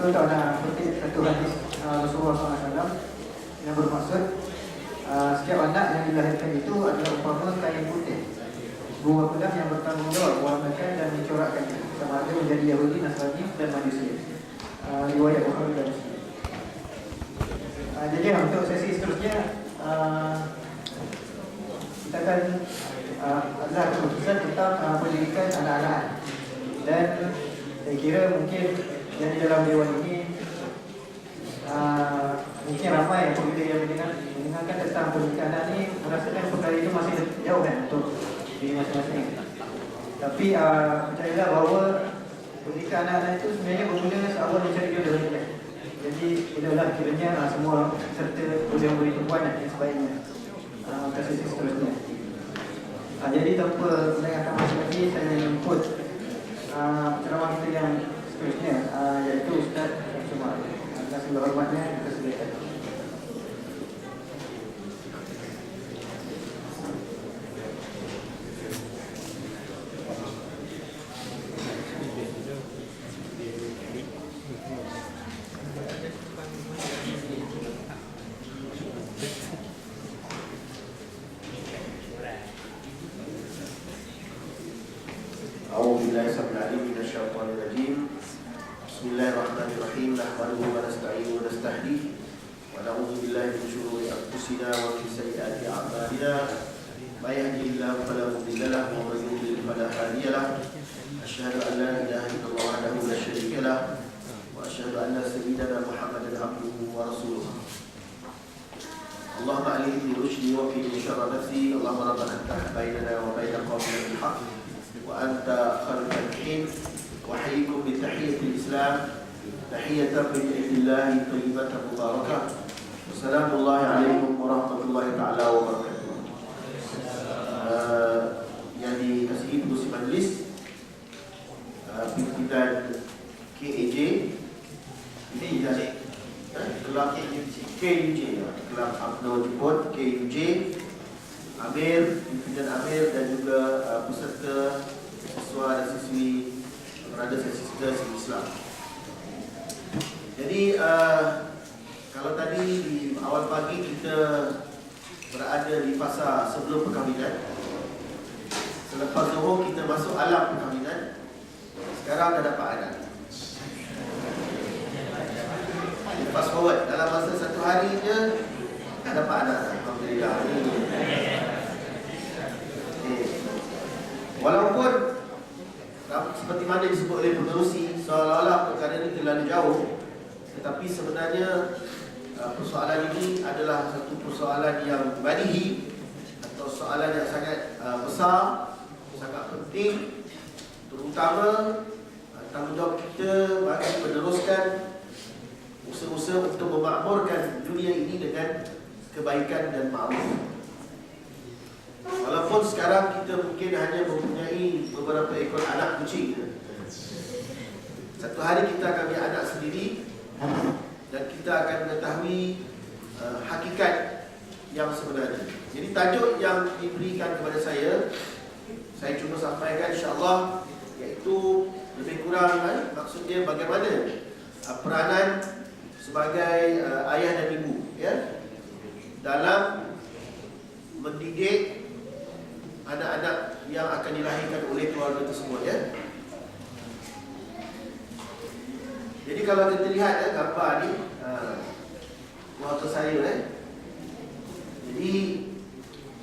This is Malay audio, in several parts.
betul tak nak kutip satu hadis Rasulullah SAW yang bermaksud setiap anak yang dilahirkan itu adalah umpama kain putih bunga pedang yang bertanggungjawab mewarnakan dan mencorakkannya sama ada menjadi Yahudi, Nasrani dan Majusi. Riwayat Bukhari dan Muslim. Jadi untuk sesi seterusnya kita akan adalah keputusan tentang pendidikan anak-anak. Dan saya kira mungkin yang di dalam dewan ini mungkin ramai apabila yang mendengarkan tentang pendidikan anak ini merasakan perkara itu masih jauh kan untuk diri masing-masing. Tapi percayalah bahawa pendidikan anak-anak itu sebenarnya bermula seawal mencari jodoh saja. Jadi itulah kiranya semua serta boleh memberi tumpuan yang sebaiknya ke sesi seterusnya. Jadi tanpa melengahkan masa lagi, saya menjemput ceramah kita yang seterusnya, iaitu Ustaz Syamsul. Dengan segala hormatnya kita silakan. Bismillahirrahmanirrahim. Nahmaduhu wa nasta'inuhu wa nastahdihi wa na'udzu billahi min shururi anfusina wa min sayyiati a'malina. May yahdihillahu fala mudilla lahu wa may yudlil fala hadiya lahu. Asyhadu an la ilaha illallah wahdahu la syarika lahu wa asyhadu anna sayyidana Muhammadan abduhu wa rasuluh. Allahumma alihni rushdi wa qini syarra nafsi. Allahumma rabbana iftah bainana wa baina qawmina bil haqq wa anta khairul faatihin. Wahyikum bi tahiyatil Islam, tahiyatan min indillahi thayyibatan mubarakah. Wassalamualaikum warahmatullahi taala wabarakatuh. Yang dikasihi pengurusi majlis, pimpinan KAJ, ini kelab KUJ, kelab Abdul Jeput KUJ, Amir, pimpinan Amir dan juga peserta siswa dan siswi berada sesi Islam. Jadi kalau tadi di awal pagi kita berada di fasa sebelum perkahwinan, selepas zuhur kita masuk alam perkahwinan, sekarang dah dapat anak. Fast forward, dalam masa satu hari je dah dapat anak. Alhamdulillah. Walaupun seperti mana disebut oleh pengerusi, seolah-olah perkara ini terlalu jauh, tetapi sebenarnya persoalan ini adalah satu persoalan yang badihi atau soalan yang sangat besar, sangat penting, terutama tanggungjawab kita bagi meneruskan usaha-usaha untuk memakmurkan dunia ini dengan kebaikan dan ma'ruf. Walaupun sekarang kita mungkin hanya mempunyai beberapa ekor anak kucing, satu hari kita akan punya anak sendiri dan kita akan mengetahui hakikat yang sebenarnya. Jadi tajuk yang diberikan kepada saya cuma sampaikan insya-Allah, iaitu lebih kurang maksudnya bagaimana peranan sebagai ayah dan ibu, ya, dalam mendidik anak-anak yang akan dilahirkan oleh keluarga tersebut, ya. Jadi kalau kita lihat gambar ni, waktu saya, jadi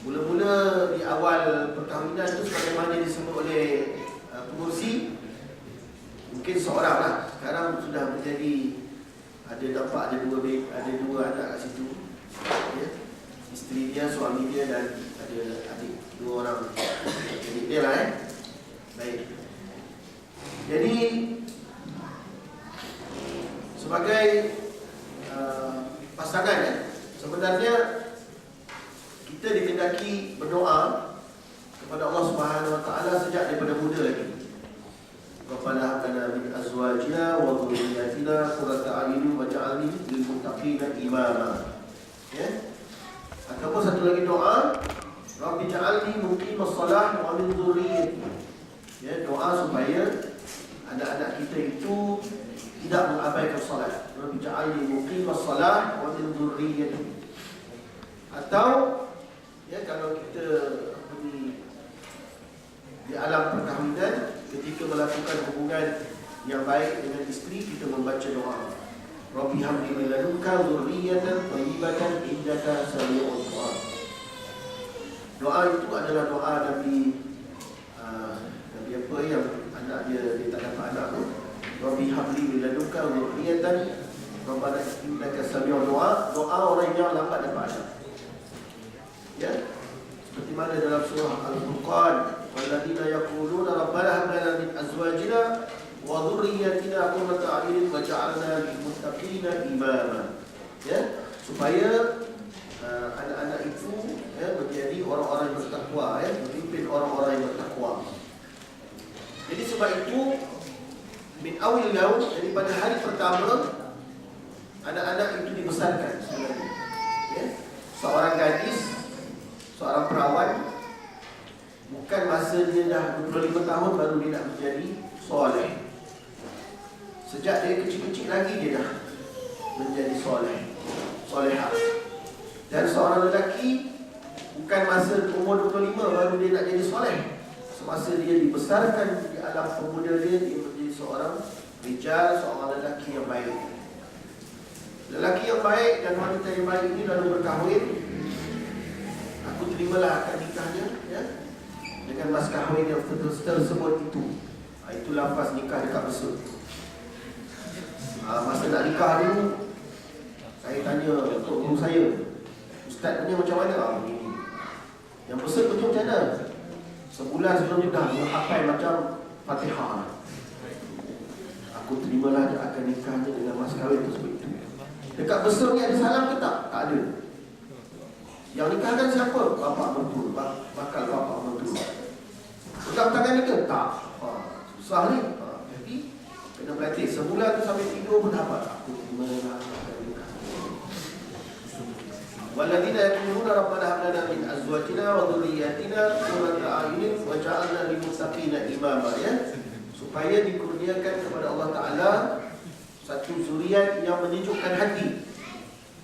mula-mula di awal perkahwinan itu sebagaimana disebut oleh pengurusi, mungkin seorang lah. Sekarang sudah menjadi ada dua anak kat situ, ya. Isteri dia, suami dia dan ada adik, dua orang adik dia lah, Baik. Jadi sebagai pasangan, sebenarnya kita dikendaki berdoa kepada Allah Subhanahu Wa Taala sejak daripada muda lagi. Rabbana hab lana min azwajina wa dhurriyyatina qurrata a'yun waj'alna lil muttaqina imama. Ya. Ataupun satu lagi doa, Rabbi ja'alni muqimas shalah wa min dhurriyyati. Ya, doa supaya anak-anak kita itu tidak mengabaikan mengabaikan salat. Rabbi ja'alni muqimas salat wa min dhurriyyati. Atau ya, kalau kita di alam perkahwinan, ketika melakukan hubungan yang baik dengan isteri, kita membaca doa, Rabbi habli min ladunka dzurriyyatan thayyibatan innaka sami'ud du'a. Doa itu adalah doa Nabi apa yang anak dia tak dapat anak tu. Rabbi habli min ladunka dzurriyyatan rabbana innaka sami'ud du'a. Doa orang yang lambat dapat anak. Ya, seperti mana dalam surah Al-Furqan, walladzina yaquluna rabbana hab lana min azwajina wa dhurriyyatina qurrata a'yunin waj'alna lil muttaqina imama. Ya, supaya anak-anak itu ya menjadi orang-orang yang bertakwa, ya, memimpin orang-orang yang bertakwa. Jadi sebab itu min awil yaum, daripada hari pertama anak-anak itu dibesarkan sebenarnya. Ya, seorang gadis, seorang perawan, bukan masa dia dah 25 tahun baru dia nak menjadi soleh. Sejak dia kecil-kecil lagi dia dah menjadi solehah. Dan seorang lelaki, bukan masa umur 25 baru dia nak jadi soleh. Semasa dia dibesarkan di alam pemuda dia menjadi seorang rijal, seorang lelaki yang baik. Lelaki yang baik dan wanita yang baik ini lalu berkahwin. Aku terimalah akad nikahnya, ya, dengan mas kahwin yang tersebut itu. Itu lafaz nikah dekat besut. Masa nak nikah dulu, saya tanya untuk guru saya, ustaz punya macam mana? Begini. Yang besut punya macam mana? Sebulan sebelum dia dah menghafal macam Fatihah. Aku terimalah akad nikahnya dengan mas kahwin tersebut itu. Dekat besut ni ada salam ke tak? Tak ada. Yang nikahkan siapa? Bapak mentua, bakal bapak mentua. Pegang tangan ni ke? Tak. Susah ni. Jadi kena berlatih. Sebulan tu sampai tidur pun dapat. Aku terimalah akad nikah. Walladzina yaquluna rabbana hab lana min azwajina wa dhurriyyatina qurrata a'yunin waj'alna lil muttaqina imama, ya, supaya dikurniakan kepada Allah Taala satu zuriat yang menyejukkan hati.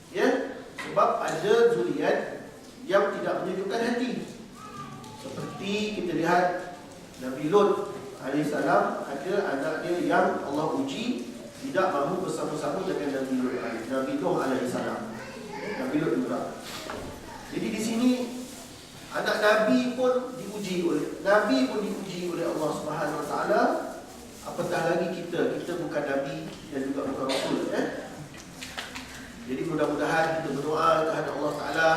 Ya, sebab ada zuriat yang tidak menyejukkan hati. Seperti kita lihat Nabi Lut alaihissalam, ada anak dia yang Allah uji tidak mahu bersama-sama dengan Nabi Nuh alaihissalam. Nabi Lut juga. Jadi di sini anak Nabi pun diuji oleh Allah Subhanahu Wa Taala. Apatah lagi kita bukan Nabi dan juga bukan Rasul, ya. Jadi mudah-mudahan kita berdoa kepada Allah Taala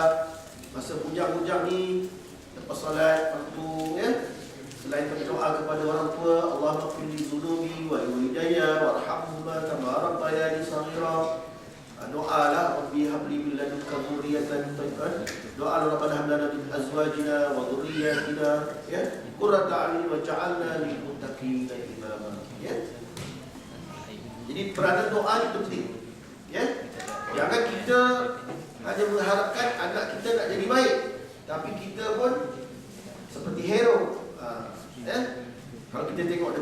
masa bujang-bujang ni lepas solat waktu, ya. Selain berdoa kepada orang tua, Allahumma ighfir li dzunubi wa walidayya warhamhuma kama rabbayani shaghira. Doalah Rabbi habli min ladunka dzurriyyatan thayyibatan. Doa Rabbana hab lana min azwajina wa dhurriyyatina, ya, qurrata a'yun waj'alna lil muttaqina imama, ya. Jadi peranan doa itu penting, ya. Jangan kita hanya mengharapkan anak kita nak jadi baik, tapi kita pun seperti hero. Ya. Kalau kita tengok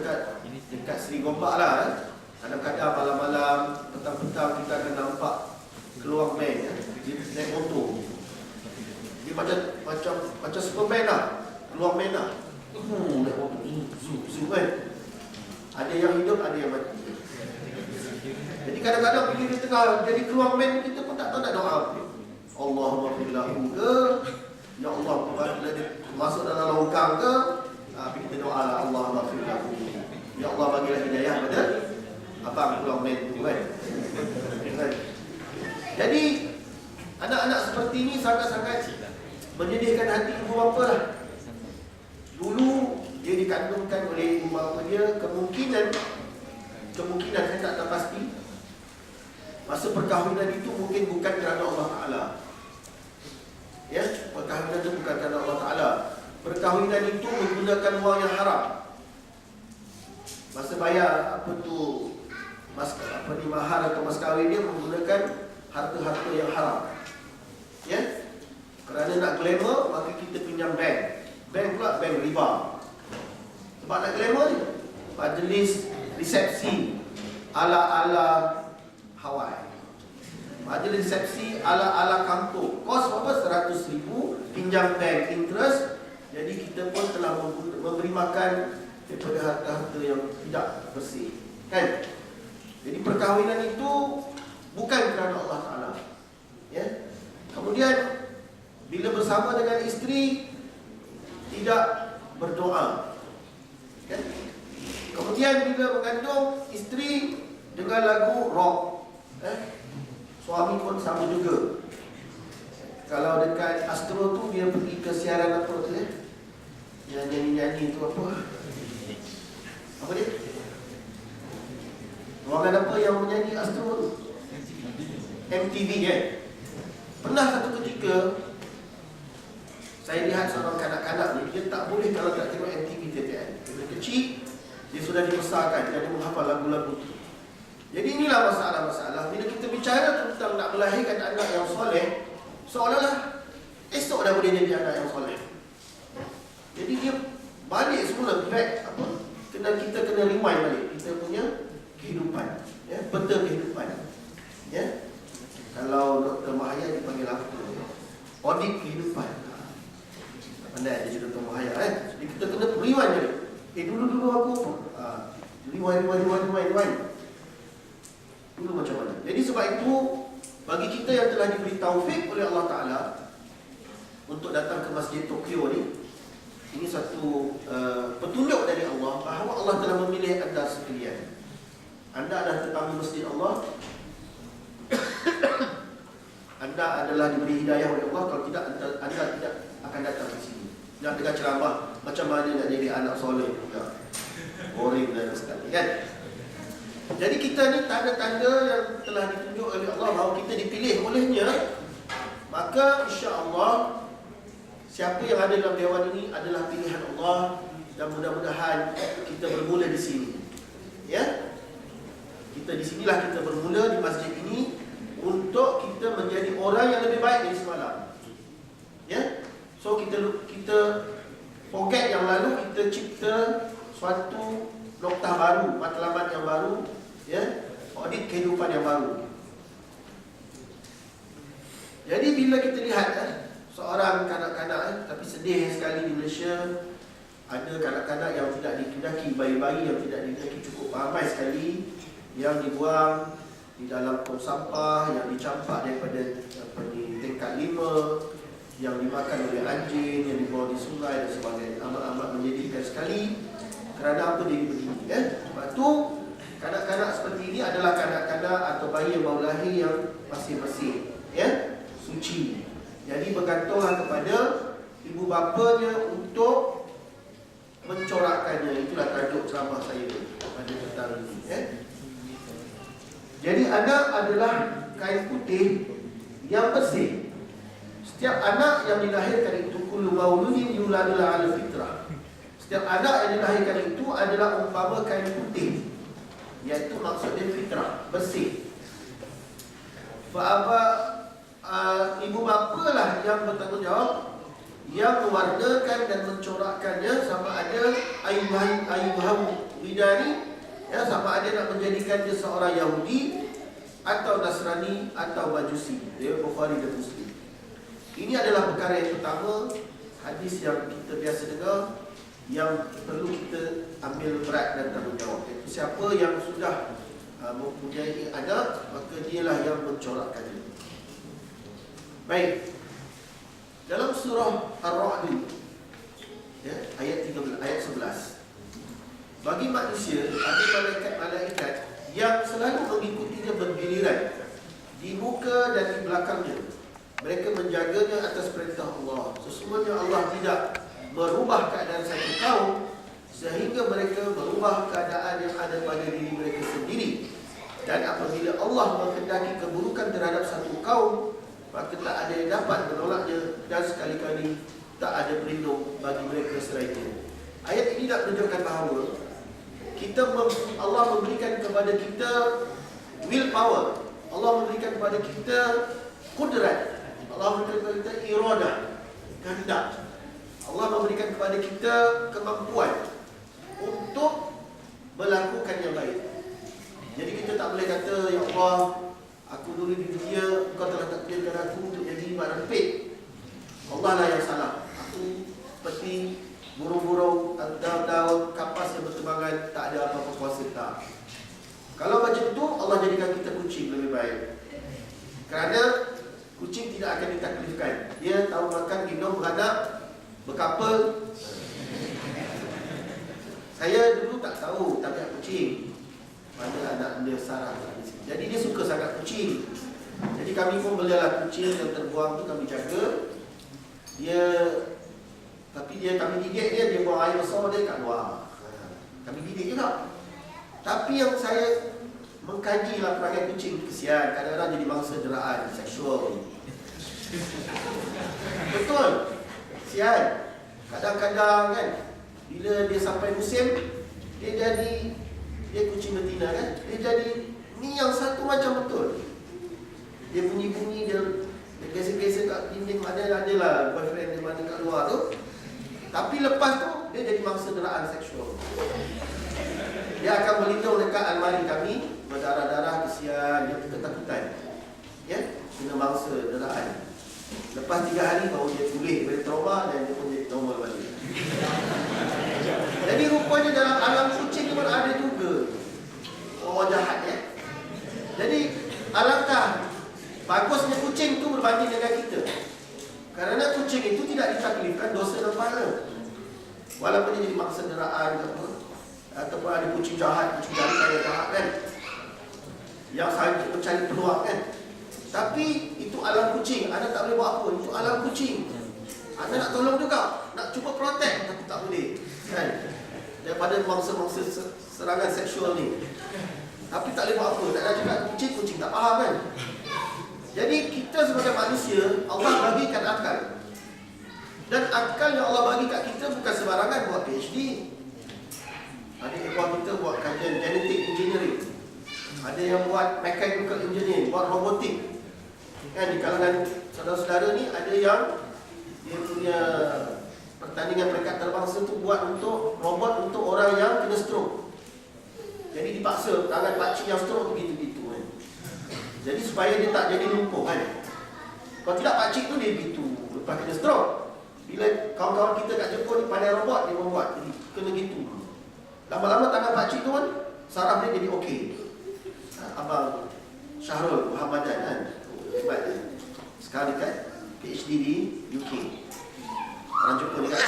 dekat Seri Gombak lah, kadang-kadang malam-malam, petang-petang kita akan nampak keluar man, ya, dia naik motor. Dia macam Superman lah, keluar man lah. Naik motor, zoom kan. Ada yang hidup, ada yang mati. Jadi kadang-kadang bila dia tengah jadi keluar man, kita pun tak tahu nak doa apa. Allahumma ighfir lahu ke, ya Allah, bila dia masuk dalam longkang ke, tapi kita doa lah, Allahumma ighfir lahu, ya Allah bagilah hidayah pada abang keluar man tu, kan. Jadi anak-anak seperti ini sangat-sangat menyedihkan hati ibu bapa lah. Dulu dia dikandungkan oleh ibu bapa dia, kemungkinan saya tak tahu pasti, masa perkahwinan itu mungkin bukan kerana Allah Ta'ala. Ya, perkahwinan itu bukan kerana Allah Ta'ala. Perkahwinan itu menggunakan wang yang haram. Masa bayar mahar atau mas kahwin dia menggunakan harta-harta yang haram. Ya, kerana nak glamour, maka kita pinjam bank. Bank pula bank riba. Sebab nak glamour ni, majlis resepsi ala-ala Hawaii. Majlis resepsi ala-ala kampung. Kos berapa? 100,000, pinjam bank interest. Jadi kita pun telah memberi makan daripada harta-harta yang tidak bersih. Kan? Jadi perkahwinan itu bukan kerana Allah Ta'ala. Ya? Kemudian bila bersama dengan isteri tidak berdoa. Kan? Kemudian bila mengandung isteri dengan lagu rock. Suami pun sama juga. Kalau dekat Astro tu dia pergi ke siaran apa tu yang nyanyi-nyanyi tu apa? Apa dia? Ruangan apa yang menyanyi Astro tu? MTV kan? Pernah satu ketika saya lihat seorang kanak-kanak ni, dia tak boleh kalau tak tengok MTV TPN. Dia kecil, dia sudah dibesarkan, dia menghafal lagu-lagu tu. Jadi inilah masalah-masalah. Bila kita bicara tentang nak melahirkan anak yang soleh, seolah-olah esok dah boleh jadi anak yang soleh. Jadi dia balik semula back apa? Kita kena rewind balik kita punya kehidupan, ya, peta kehidupan. Ya. Kalau Dr. Mahaya dipanggil apa? Audit kehidupan. Pandai jadi Dr. Mahaya Jadi kita kena rewind balik. Dulu aku apa? Rewind. Dulu macam mana? Jadi sebab itu bagi kita yang telah diberi taufik oleh Allah Ta'ala untuk datang ke Masjid Tokyo ni, ini satu petunjuk dari Allah bahawa Allah telah memilih anda sekalian. Anda adalah tetamu Masjid Allah. Anda adalah diberi hidayah oleh Allah. Kalau tidak, anda tidak akan datang ke sini. Nak dengar ceramah macam mana nak jadi anak soleh. Boring dan sekali kan. Jadi kita ni tanda-tanda yang telah ditunjuk oleh Allah bahawa kita dipilih olehnya. Maka insya-Allah siapa yang ada dalam dewan ini adalah pilihan Allah. Dan mudah-mudahan kita bermula di sini. Ya. Kita di sinilah kita bermula di masjid ini untuk kita menjadi orang yang lebih baik dari semalam. Ya. So kita forget yang lalu, kita cipta suatu noktah baru, matlamat yang baru, ya, audit kehidupan yang baru. Jadi bila kita lihat seorang kanak-kanak tapi sedih sekali di Malaysia, ada kanak-kanak yang tidak ditindaki, bayi-bayi yang tidak ditindaki cukup ramai sekali, yang dibuang di dalam tong sampah, yang dicampak daripada tingkat 5, yang dimakan oleh anjing, yang dibawa di sungai dan sebagainya. Amat-amat menyedihkan sekali. Kerana apa dia begini? Sebab tu kanak-kanak seperti ini adalah kanak-kanak atau bayi yang baru lahir yang masih bersih, ya, suci. Jadi bergantunglah kepada ibu bapanya untuk mencorakkannya. Itulah tajuk ceramah saya pada petang ini. Jadi anak adalah kain putih yang bersih. Setiap anak yang dilahirkan itu kullu mauludin yuladu 'ala fitrah. Setiap anak yang dilahirkan itu adalah umpama kain putih, iaitu maksudnya fitrah, bersih. Fa'aba ibu bapa lah yang bertanggungjawab, yang mewarnakan dan mencorakkannya, sama ada ayuham widani, ya, sama ada nak menjadikan dia seorang Yahudi atau Nasrani atau Majusi. Dia Bukhari dan Muslim. Ini adalah perkara yang pertama, hadis yang kita biasa dengar, yang perlu kita ambil berat dan tanggungjawab. Siapa yang sudah mempunyai anak, maka dialah yang mencorakkannya. Baik. Dalam surah Ar-Ra'd, ya, ayat 11. Bagi manusia ada malaikat-malaikat yang selalu mengikutinya bergiliran di muka dan di belakangnya. Mereka menjaganya atas perintah Allah. Sesungguhnya Allah tidak merubah keadaan satu kaum sehingga mereka merubah keadaan yang ada pada diri mereka sendiri. Dan apabila Allah menghendaki keburukan terhadap satu kaum, maka tak ada yang dapat menolaknya, dan sekali-kali tak ada pelindung bagi mereka selain itu. Ayat ini nak menunjukkan bahawa Allah memberikan kepada kita willpower. Allah memberikan kepada kita kudrat. Allah memberikan kepada kita iradah, kehendak. Allah memberikan kepada kita kemampuan untuk melakukan yang baik. Jadi kita tak boleh kata, ya Allah, aku dulu di dunia, Engkau telah takdirkan aku untuk jadi ibarat rempit. Allah lah yang salah. Aku seperti burung-burung, daun-daun, kapas yang berterbangan, tak ada apa-apa kuasa, tak. Kalau macam tu, Allah jadikan kita kucing lebih baik. Kerana kucing tidak akan ditaklifkan. Dia tahu makan, minum, beranak, berkapal. Saya dulu tak tahu tabiat kucing. Mana anak dia sarang. Jadi dia suka sangat kucing. Jadi kami pun belilah kucing yang terbuang tu kami jaga. Kami didik dia buang air besar dia kat luar. Kami didik juga. Tapi yang saya mengkaji lah perangai kucing, kesian, kadang-kadang jadi mangsa deraan seksual. Betul. Kesian. Kadang-kadang kan, bila dia sampai musim, dia kucing betina kan, dia jadi ni yang satu macam betul. Dia bunyi-bunyi, dia gesek-gesek kat dinding, adalah boyfriend dia mana kat luar tu. Tapi lepas tu, dia jadi mangsa deraan seksual. Dia akan berlindung dekat almari kami, berdarah-darah, kesian, dia ketakutan. Ya, kena mangsa deraan. Lepas 3 hari baru dia pulih dari trauma dan dia pun jadi normal balik. Jadi rupanya dalam alam kucing pun ada juga orang jahat ya. Jadi alangkah bagusnya kucing tu berbanding dengan kita. Kerana kucing itu tidak ditaklifkan dosa dan pahala. Walaupun dia jadi mangsa deraan ataupun ada kucing jahat, kucing jahat kan, yang saja mencari peluang kan. Tapi itu alam kucing, anda tak boleh buat apa, itu alam kucing. Anda nak tolong juga, nak cuba protect, tapi tak boleh kan, daripada mangsa-mangsa serangan seksual ni. Tapi tak boleh buat apa, tak ada cakap kucing tak faham kan. Jadi kita sebagai manusia, Allah bagikan akal. Dan akal yang Allah bagi kat kita bukan sembarangan buat PhD. Ada ikhwan kita buat kajian genetic engineering, ada yang buat mechanical engineering, buat robotik. Kan di kalangan saudara-saudara ni ada yang dia punya pertandingan peringkat terbangsa tu buat untuk robot untuk orang yang kena stroke. Jadi dipaksa tangan pakcik yang stroke begitu-begitu kan. Jadi supaya dia tak jadi lumpuh kan. Kalau tidak pakcik tu dia begitu, lepas kena stroke. Bila kawan-kawan kita kat Jepun ni pandai robot, dia membuat jadi kena gitu. Lama-lama tangan pakcik tu kan saraf dia jadi okey. Abang Syahrul Muhammadan kan, hebat dia. Sekarang dekat PhD di UK. Orang Jepun ni kan.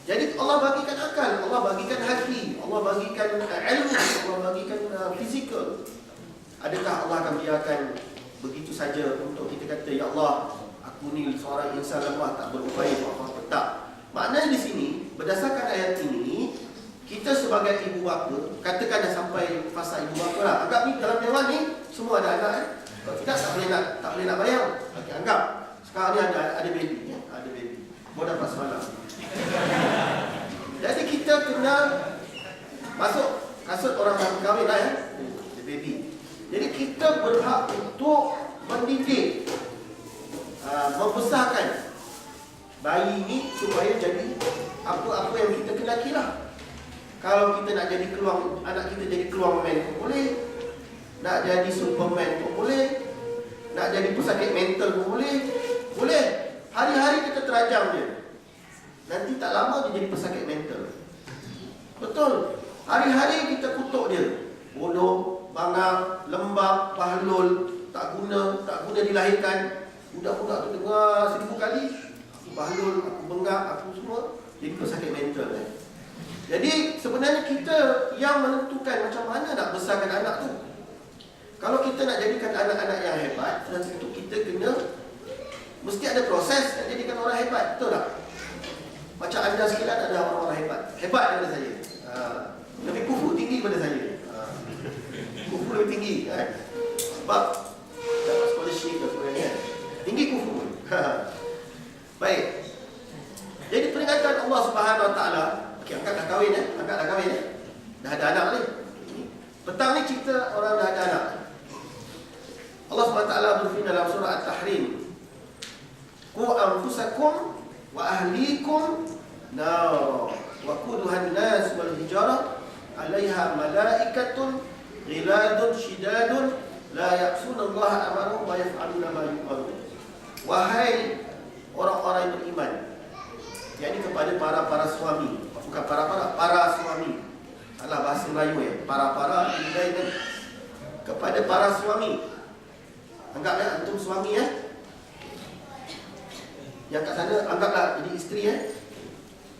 Jadi Allah bagikan akal, Allah bagikan hati, Allah bagikan ilmu, Allah bagikan fizikal. Adakah Allah akan biarkan begitu saja untuk kita kata, ya Allah, aku ni seorang insan lemah, tak berupaya buat apa-apa? Tak. Maknanya di sini, berdasarkan ayat ini, kita sebagai ibu bapa, katakan dah sampai fasa ibu bapa lah. Anggap ni dalam dewan ni semua ada anak kan? Kalau tidak tak boleh nak bayar. Okay, anggap sekarang ni ada baby ya? Ada baby. Baru dapat semalam. Jadi kita kena masuk kasut orang baru kahwin lah ya. Ada baby. Jadi kita berhak untuk mendidik, membesarkan bayi ini supaya jadi apa-apa yang kita kendaki lah. Kalau kita nak jadi keluang, anak kita jadi keluang man pun boleh, nak jadi superman pun boleh, nak jadi pesakit mental pun boleh. Boleh. Hari-hari kita terajam dia. Nanti tak lama dia jadi pesakit mental. Betul. Hari-hari kita kutuk dia. Bodoh, bangag, lembab, bahlul, tak guna dilahirkan. Budak-budak tu dengar 1000 kali, aku bahlul, aku bengak, aku semua, jadi pesakit mental kan. Jadi sebenarnya kita yang menentukan macam mana nak besarkan anak tu. Kalau kita nak jadikan anak-anak yang hebat, tentu kita kena mesti ada proses nak jadikan orang hebat, betul tak? Macam anda sekalian ada orang-orang hebat daripada saya. Lebih kufu tinggi daripada saya. Kufu lebih tinggi kan? Sebab dapat scholarship dan sebagainya. Tinggi kufu. Baik. Jadi peringatan Allah Subhanahu Wa Taala. Okey, angkat dah kahwin ya. Dah ada anak ni. Petang ni cerita orang dah ada anak. Allah SWT berfirman dalam surah At-Tahrim, Qu anfusakum wa ahlikum nar wa quduhan nas wal hijara 'alaiha malaikatun Ghiladun shidadun la ya'sunallaha amaru wa yaf'aluna ma yu'marun. Wahai orang-orang yang beriman, yakni kepada para suami, bukan para suami. Salah bahasa Melayu ya. Para kepada para suami. Anggaplah antum suami ya. Yang kat sana anggaplah jadi isteri ya.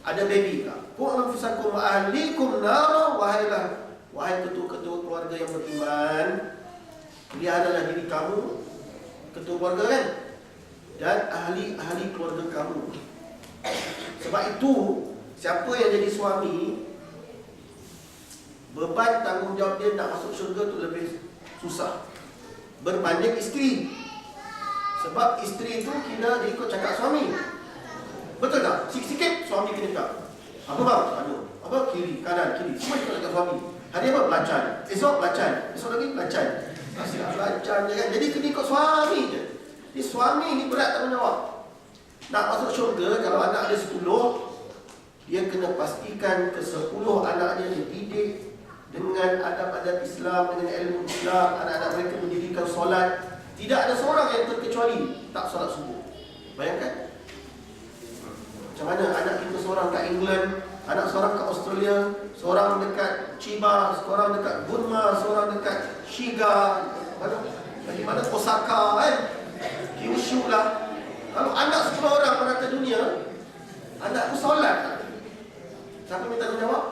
Ada baby. Qu anfusakum wa ahlikum nara, wahai ketua-ketua keluarga yang beriman, peliharalah diri kamu, ketua keluarga kan, dan ahli keluarga kamu. Sebab itu siapa yang jadi suami, beban tanggungjawab dia nak masuk syurga tu lebih susah berbanding isteri. Sebab isteri tu kira dia ikut cakap suami. Betul tak? Sikit-sikit suami kena cakap. Apa bang? Aduh. Apa? Kiri, kanan, kiri. Semua ikut cakap suami. Hari apa? Belacan. Esok belacan. Esok lagi belacan. Asyik belacan je kan. Jadi kena ikut suami je. Jadi suami ni berat tanggungjawab. Nak masuk syurga, kalau anak dia 10, dia kena pastikan ke-10 anak dia dididik dengan adab-adab Islam, dengan ilmu Islam. Anak-anak mereka mendirikan solat. Tidak ada seorang yang terkecuali tak solat subuh. Bayangkan macam mana anak kita seorang kat England, anak seorang kat Australia, seorang dekat Chiba, seorang dekat Burma, seorang dekat Shiga, bagaimana Osaka kan, Kyushu lah. Kalau anak 10 orang merata dunia, anak tu solat, siapa minta tanggungjawab?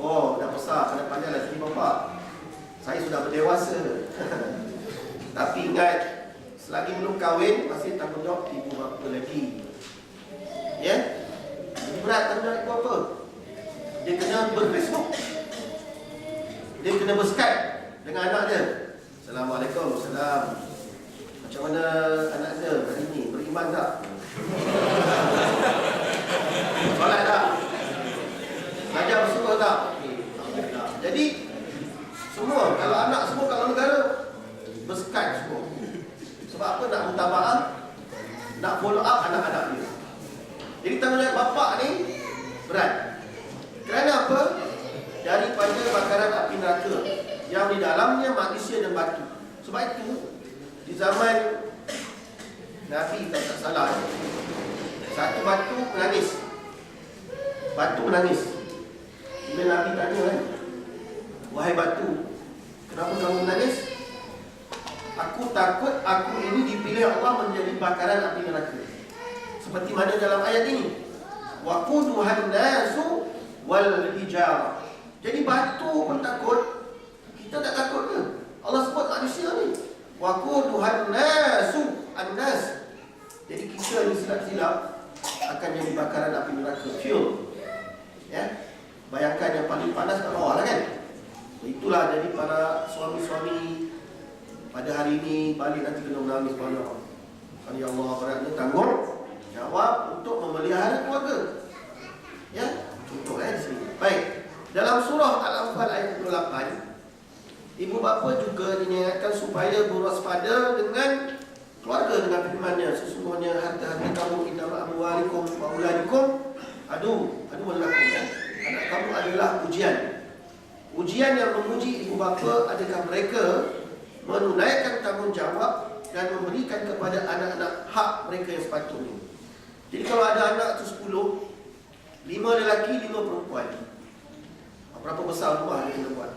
Oh, dah besar, kena pandai lagi bapa. Saya sudah berdewasa. Tapi ingat, selagi belum kahwin, masih tanggungjawab ibu bapa lagi. Ya? Jadi berat tanggungjawab ibu bapa. Dia kena ber-Facebook, dia kena ber-Skype dengan anak dia. Assalamualaikum, salam. Macam mana anak dia hari ni? Beriman tak? Solat tak? Belajar bersyukur tak? Jadi semua, kalau anak semua kalau negara ber-Skype semua. Sebab apa? Nak minta maaf, nak follow up anak-anak dia. Jadi tanggungjawab bapak ni berat. Kerana apa? Daripada bakaran api neraka yang di dalamnya manusia dan batu. Sebab itu di zaman Nabi tak salah, satu batu menangis. Batu menangis. Bila Nabi tanya kan, wahai batu, kenapa kamu menangis? Aku takut aku ini dipilih Allah menjadi bakaran api neraka. Seperti mana dalam ayat ini, waquduhan nasu wal hijarah. Jadi batu pun takut, kita tak takut ke? Allah sebut manusia ni waquduhan nasu, an-nas. Jadi kita ni silap-silap akan jadi bakaran api neraka, fuel. Ya, bayangkan yang paling panas kat bawah lah kan. Itulah jadi para suami-suami pada hari ini balik nanti kena menangis banyak. Ya Allah, beratnya tanggung jawab untuk memelihara keluarga. Ya, contoh di sini. Baik, dalam surah Al-Anfal ayat 28, ibu bapa juga diingatkan supaya berwaspada dengan keluarga dengan firman-Nya, sesungguhnya harta-harta kamu inama amwalikum wa auladikum adu lakum ya. Anak kamu adalah ujian. Ujian yang menguji ibu bapa, adakah mereka menunaikan tanggungjawab dan memberikan kepada anak-anak hak mereka yang sepatutnya. Jadi kalau ada anak tu 10, 5 lelaki, 5 perempuan, berapa besar rumah dia kena buat?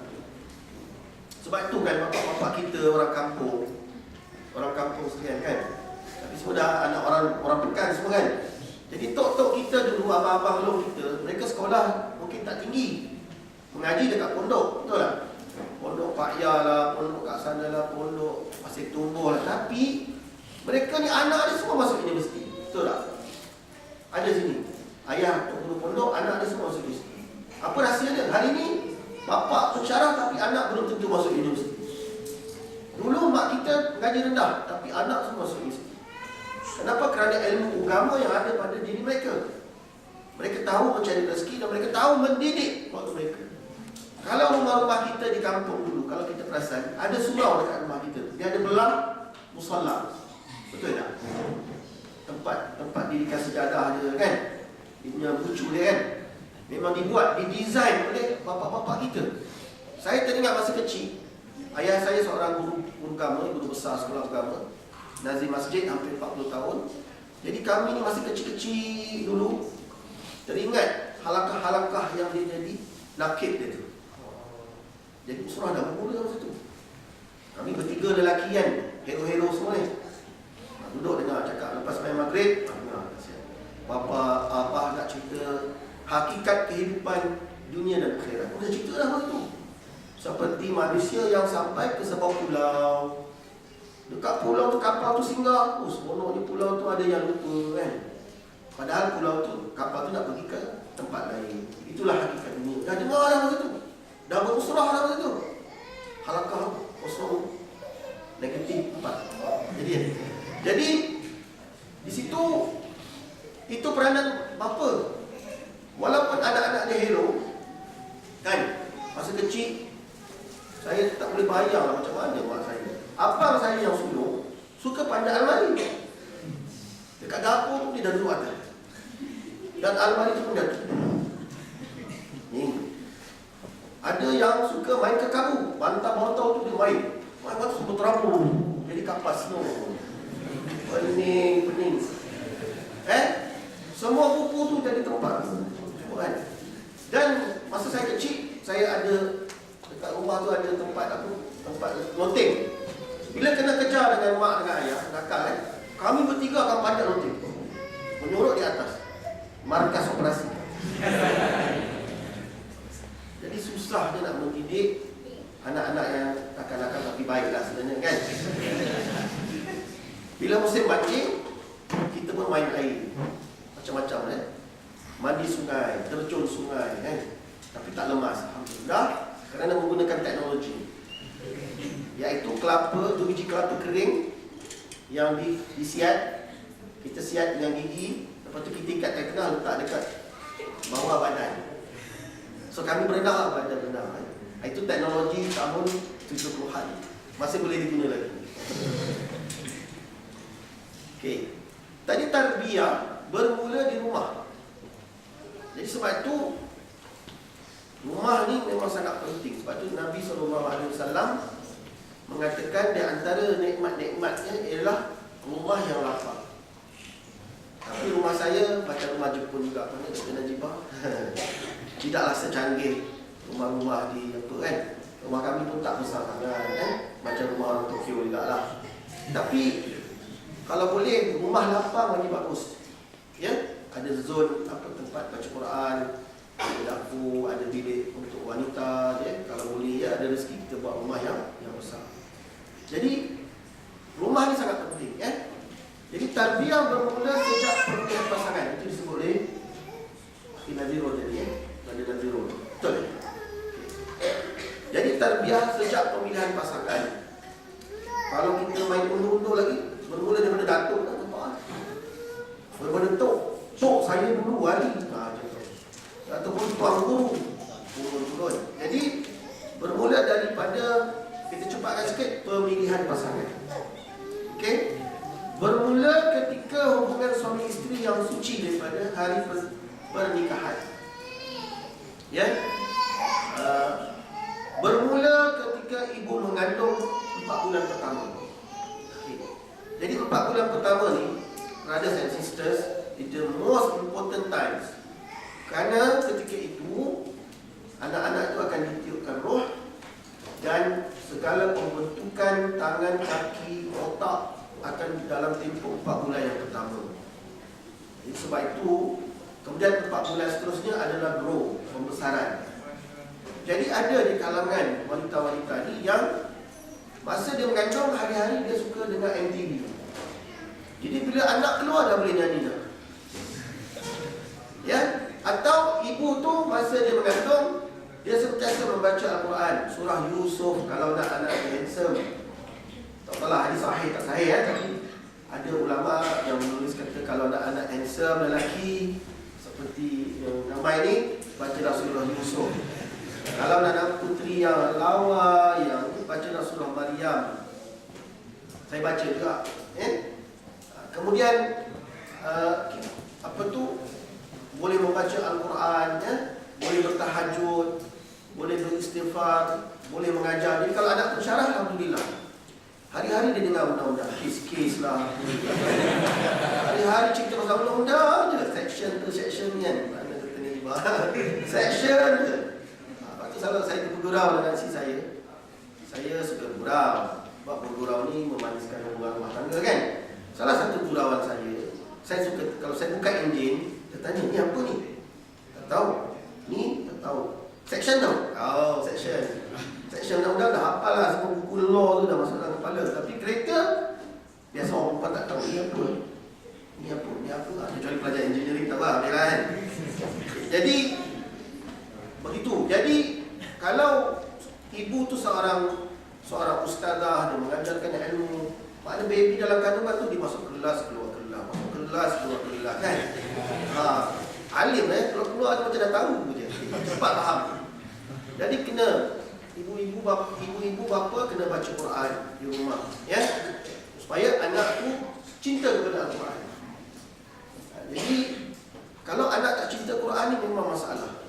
Sebab itu kan bapak-bapak kita orang kampung sekalian kan, tapi semua dah anak orang pekan semua kan. Jadi tok-tok kita dulu, abang-abang long kita, mereka sekolah mungkin tak tinggi, mengaji dekat pondok, betul tak? Pondok Pak Ya lah, pondok kat sana lah, pondok Pasir Tumbuh lah. Tapi mereka ni anak dia semua masuk universiti, betul tak? Ada sini ayah tok guru pondok, anak dia semua masuk universiti. Apa rahsia dia? Hari ni bapak pensyarah tapi anak belum tentu masuk universiti. Dulu mak kita gaji rendah tapi anak semua masuk universiti. Kenapa? Kerana ilmu agama yang ada pada diri mereka. Mereka tahu mencari rezeki dan mereka tahu mendidik waktu mereka. Kalau rumah-rumah kita di kampung dulu, kalau kita perasan, ada surau dekat rumah kita. Dia ada belah musalla. Betul tak? Tempat dirikan sejadah dia kan. Dia punya bucu dia kan. Memang dibuat, didesain oleh bapak-bapak kita. Saya teringat masa kecil, ayah saya seorang guru agama, guru besar sekolah agama, nazim masjid hampir 40 tahun. Jadi kami ni masa kecil-kecil dulu teringat halakah-halakah yang dia jadi nakib dia tu. Jadi surah dah bermula masa tu. Kami bertiga lelaki kan, hero-hero semua ni. Duduk dengar cakap lepas main maghrib, bapa apa nak cerita hakikat kehidupan dunia dan akhirat. Dia cerita dah masa tu. Seperti manusia yang sampai ke sebuah pulau. Dekat pulau tu kapal tu singgah. Seronoknya pulau tu ada yang lupa kan. Padahal pulau tu, kapal tu nak pergi ke tempat lain. Itulah hakikat dunia. Dah dengar dah masa tu. Dah bermusrah dah masa tu. Halakah kosong negatif 4. Jadi di situ itu peranan bapa. Walaupun anak-anak dia hero kan, masa kecil saya tak boleh bayang lah macam mana mak saya. Abang saya yang sulung suka pandai almari. Dekat dapur tu dia dah duduk atas. Dan almari tu pun dah tutup. Ni. Ada yang suka main kekabu. Bantah-bantah tu dia main. Main tu super terapur. Jadi kapas snow. Pening. Semua buku tu jadi tempat. Kan? Dan masa saya kecil, saya ada dekat rumah tu ada tempat apa? Tempat loteng. Bila kena kejar dengan mak dengan ayah, nakal kan? Kami bertiga akan panjat loteng. Menyorok di atas. Markas operasi. Jadi susah dia nak mendidik anak-anak yang nakal-nakal tapi baiklah sebenarnya kan? Bila musim banjir, kita pun main air. Macam-macam kan? Mandi sungai, terjun sungai kan? Tapi tak lemas, alhamdulillah, kerana menggunakan teknologi. Iaitu kelapa, 2 biji kelapa kering yang disiat. Kita siat dengan gigi. Lepas tu kita ikat tengah, letak dekat bawah badan. So kami berenang badan berenang kan? Itu teknologi tahun 70-an. Masih boleh diguna lagi. Okey. Tadi tarbiyah bermula di rumah. Jadi sebab itu rumah ni memang sangat penting. Sebab itu Nabi SAW mengatakan di antara nikmat-nikmatnya ialah rumah yang lapang. Tapi rumah saya macam rumah Jepun juga. Mana Dr. Najibah? Tidaklah secanggih rumah-rumah di apa kan. Rumah kami pun tak besar sangat kan. Macam rumah orang Tokyo juga lah. Tapi kalau boleh rumah lapang lagi bagus. Ya, ada zon apa tempat baca Quran, ada dapur, ada bilik untuk wanita, ya. Kalau boleh ya ada rezeki kita buat rumah yang besar. Jadi rumah ni sangat penting ya. Jadi tarbiyah bermula sejak pemilihan pasangan. Itu disebut oleh Akhil Nazirul tadi ya. Nabi Nazirul. Betul ya? Jadi tarbiyah sejak pemilihan pasangan. Kalau kita main undur-undur lagi, bermula daripada datuk kan tempat. Daripada tok saya dulu wali. Ataupun tuan guru. Turun-turun. Jadi bermula daripada, kita cepatkan sikit, pemilihan pasangan. Okey? Bermula ketika hubungan suami isteri yang suci daripada hari pernikahan. Ya. Bermula ketika ibu mengandung 4 bulan pertama. Okay. Jadi 4 bulan pertama ni, brothers and sisters, is the most important times. Kerana ketika itu anak-anak itu akan ditiupkan roh dan segala pembentukan tangan, kaki, otak akan dalam tempoh 4 bulan yang pertama. Jadi sebab itu kemudian 4 bulan seterusnya adalah grow, pembesaran. Jadi ada di kalangan wanita-wanita ni yang masa dia mengandung hari-hari dia suka dengan MTV. Jadi bila anak keluar dah boleh nyanyi dah. Ya, atau ibu tu masa dia mengandung dia sentiasa membaca Al-Quran, surah Yusuf kalau nak anak handsome. Tak tahulah hadis sahih tak sahih ya, tapi ada ulama yang menulis kata kalau nak anak handsome lelaki seperti yang ramai ni, baca surah Yusuf. Kalau nak putri yang lawa, yang baca surah Maryam. Saya baca juga. Kemudian apa tu, boleh membaca Al-Quran ya? Boleh bertahajud boleh beristighfar, boleh mengajar. Jadi kalau anak pensyarah, alhamdulillah. Hari-hari dia dengar undang-undang, kes-kes lah. Hari-hari cerita pasal undang-undang je. Section tu, section ni kan. Mana kata ni, section je. Lepas tu selalu saya bergurau dengan si saya suka gurau. Sebab bergurau ni memaniskan hubungan rumah tangga kan. Salah satu gurauan saya suka, kalau saya buka enjin, dia tanya, ni apa ni? Tak tahu. Ni tak tahu. Section tau? Oh, section. Section undang-undang dah hafal lah. Semua buku law tu dah masuk dalam kepala. Tapi kereta, biasa orang perempuan tak tahu. Ni apa? Ni apa? Ni apa? Kecuali pelajar engineering tak apa. Dia kan? Jadi, begitu. Jadi, kalau ibu tu seorang ustazah, dia mengajarkan ilmu, makna baby dalam kandungan tu dia masuk kelas, keluar kelas, masuk kelas, keluar kelas kan? Alim keluar tu macam dah tahu je. Cepat faham. Jadi kena ibu-ibu bapa kena baca Quran di rumah, ya, supaya anak tu cinta kepada Al-Quran. Jadi kalau anak tak cinta Quran ni memang masalah,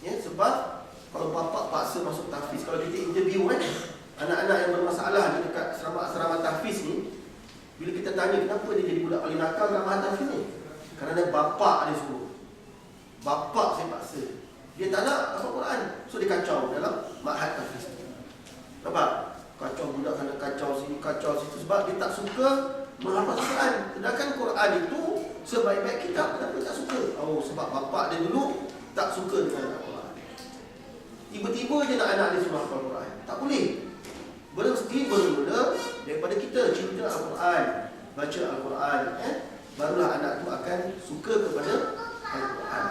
ya, sebab kalau bapa paksa masuk tahfiz, kalau kita interview anak-anak yang bermasalah di dekat asrama tahfiz ni, bila kita tanya kenapa dia jadi budak paling nakal dalam tahfiz ni, kerana bapa dia suruh. Bapa saya paksa. Dia tak nak masuk Quran, so dia kacau dalam ma'had tahfiz. Nampak? Kacau budak sana, kacau sini, kacau situ, sebab dia tak suka menghafaz Quran. Sedangkan Quran itu sebaik-baik kitab, kenapa tak suka? Oh, sebab bapa dia dulu tak suka dengan Al-Quran. Tiba-tiba je nak anak dia suruh hafal Quran. Tak boleh. Mesti bermula daripada kita cinta Al-Quran, baca Al-Quran, barulah anak tu akan suka kepada Al-Quran.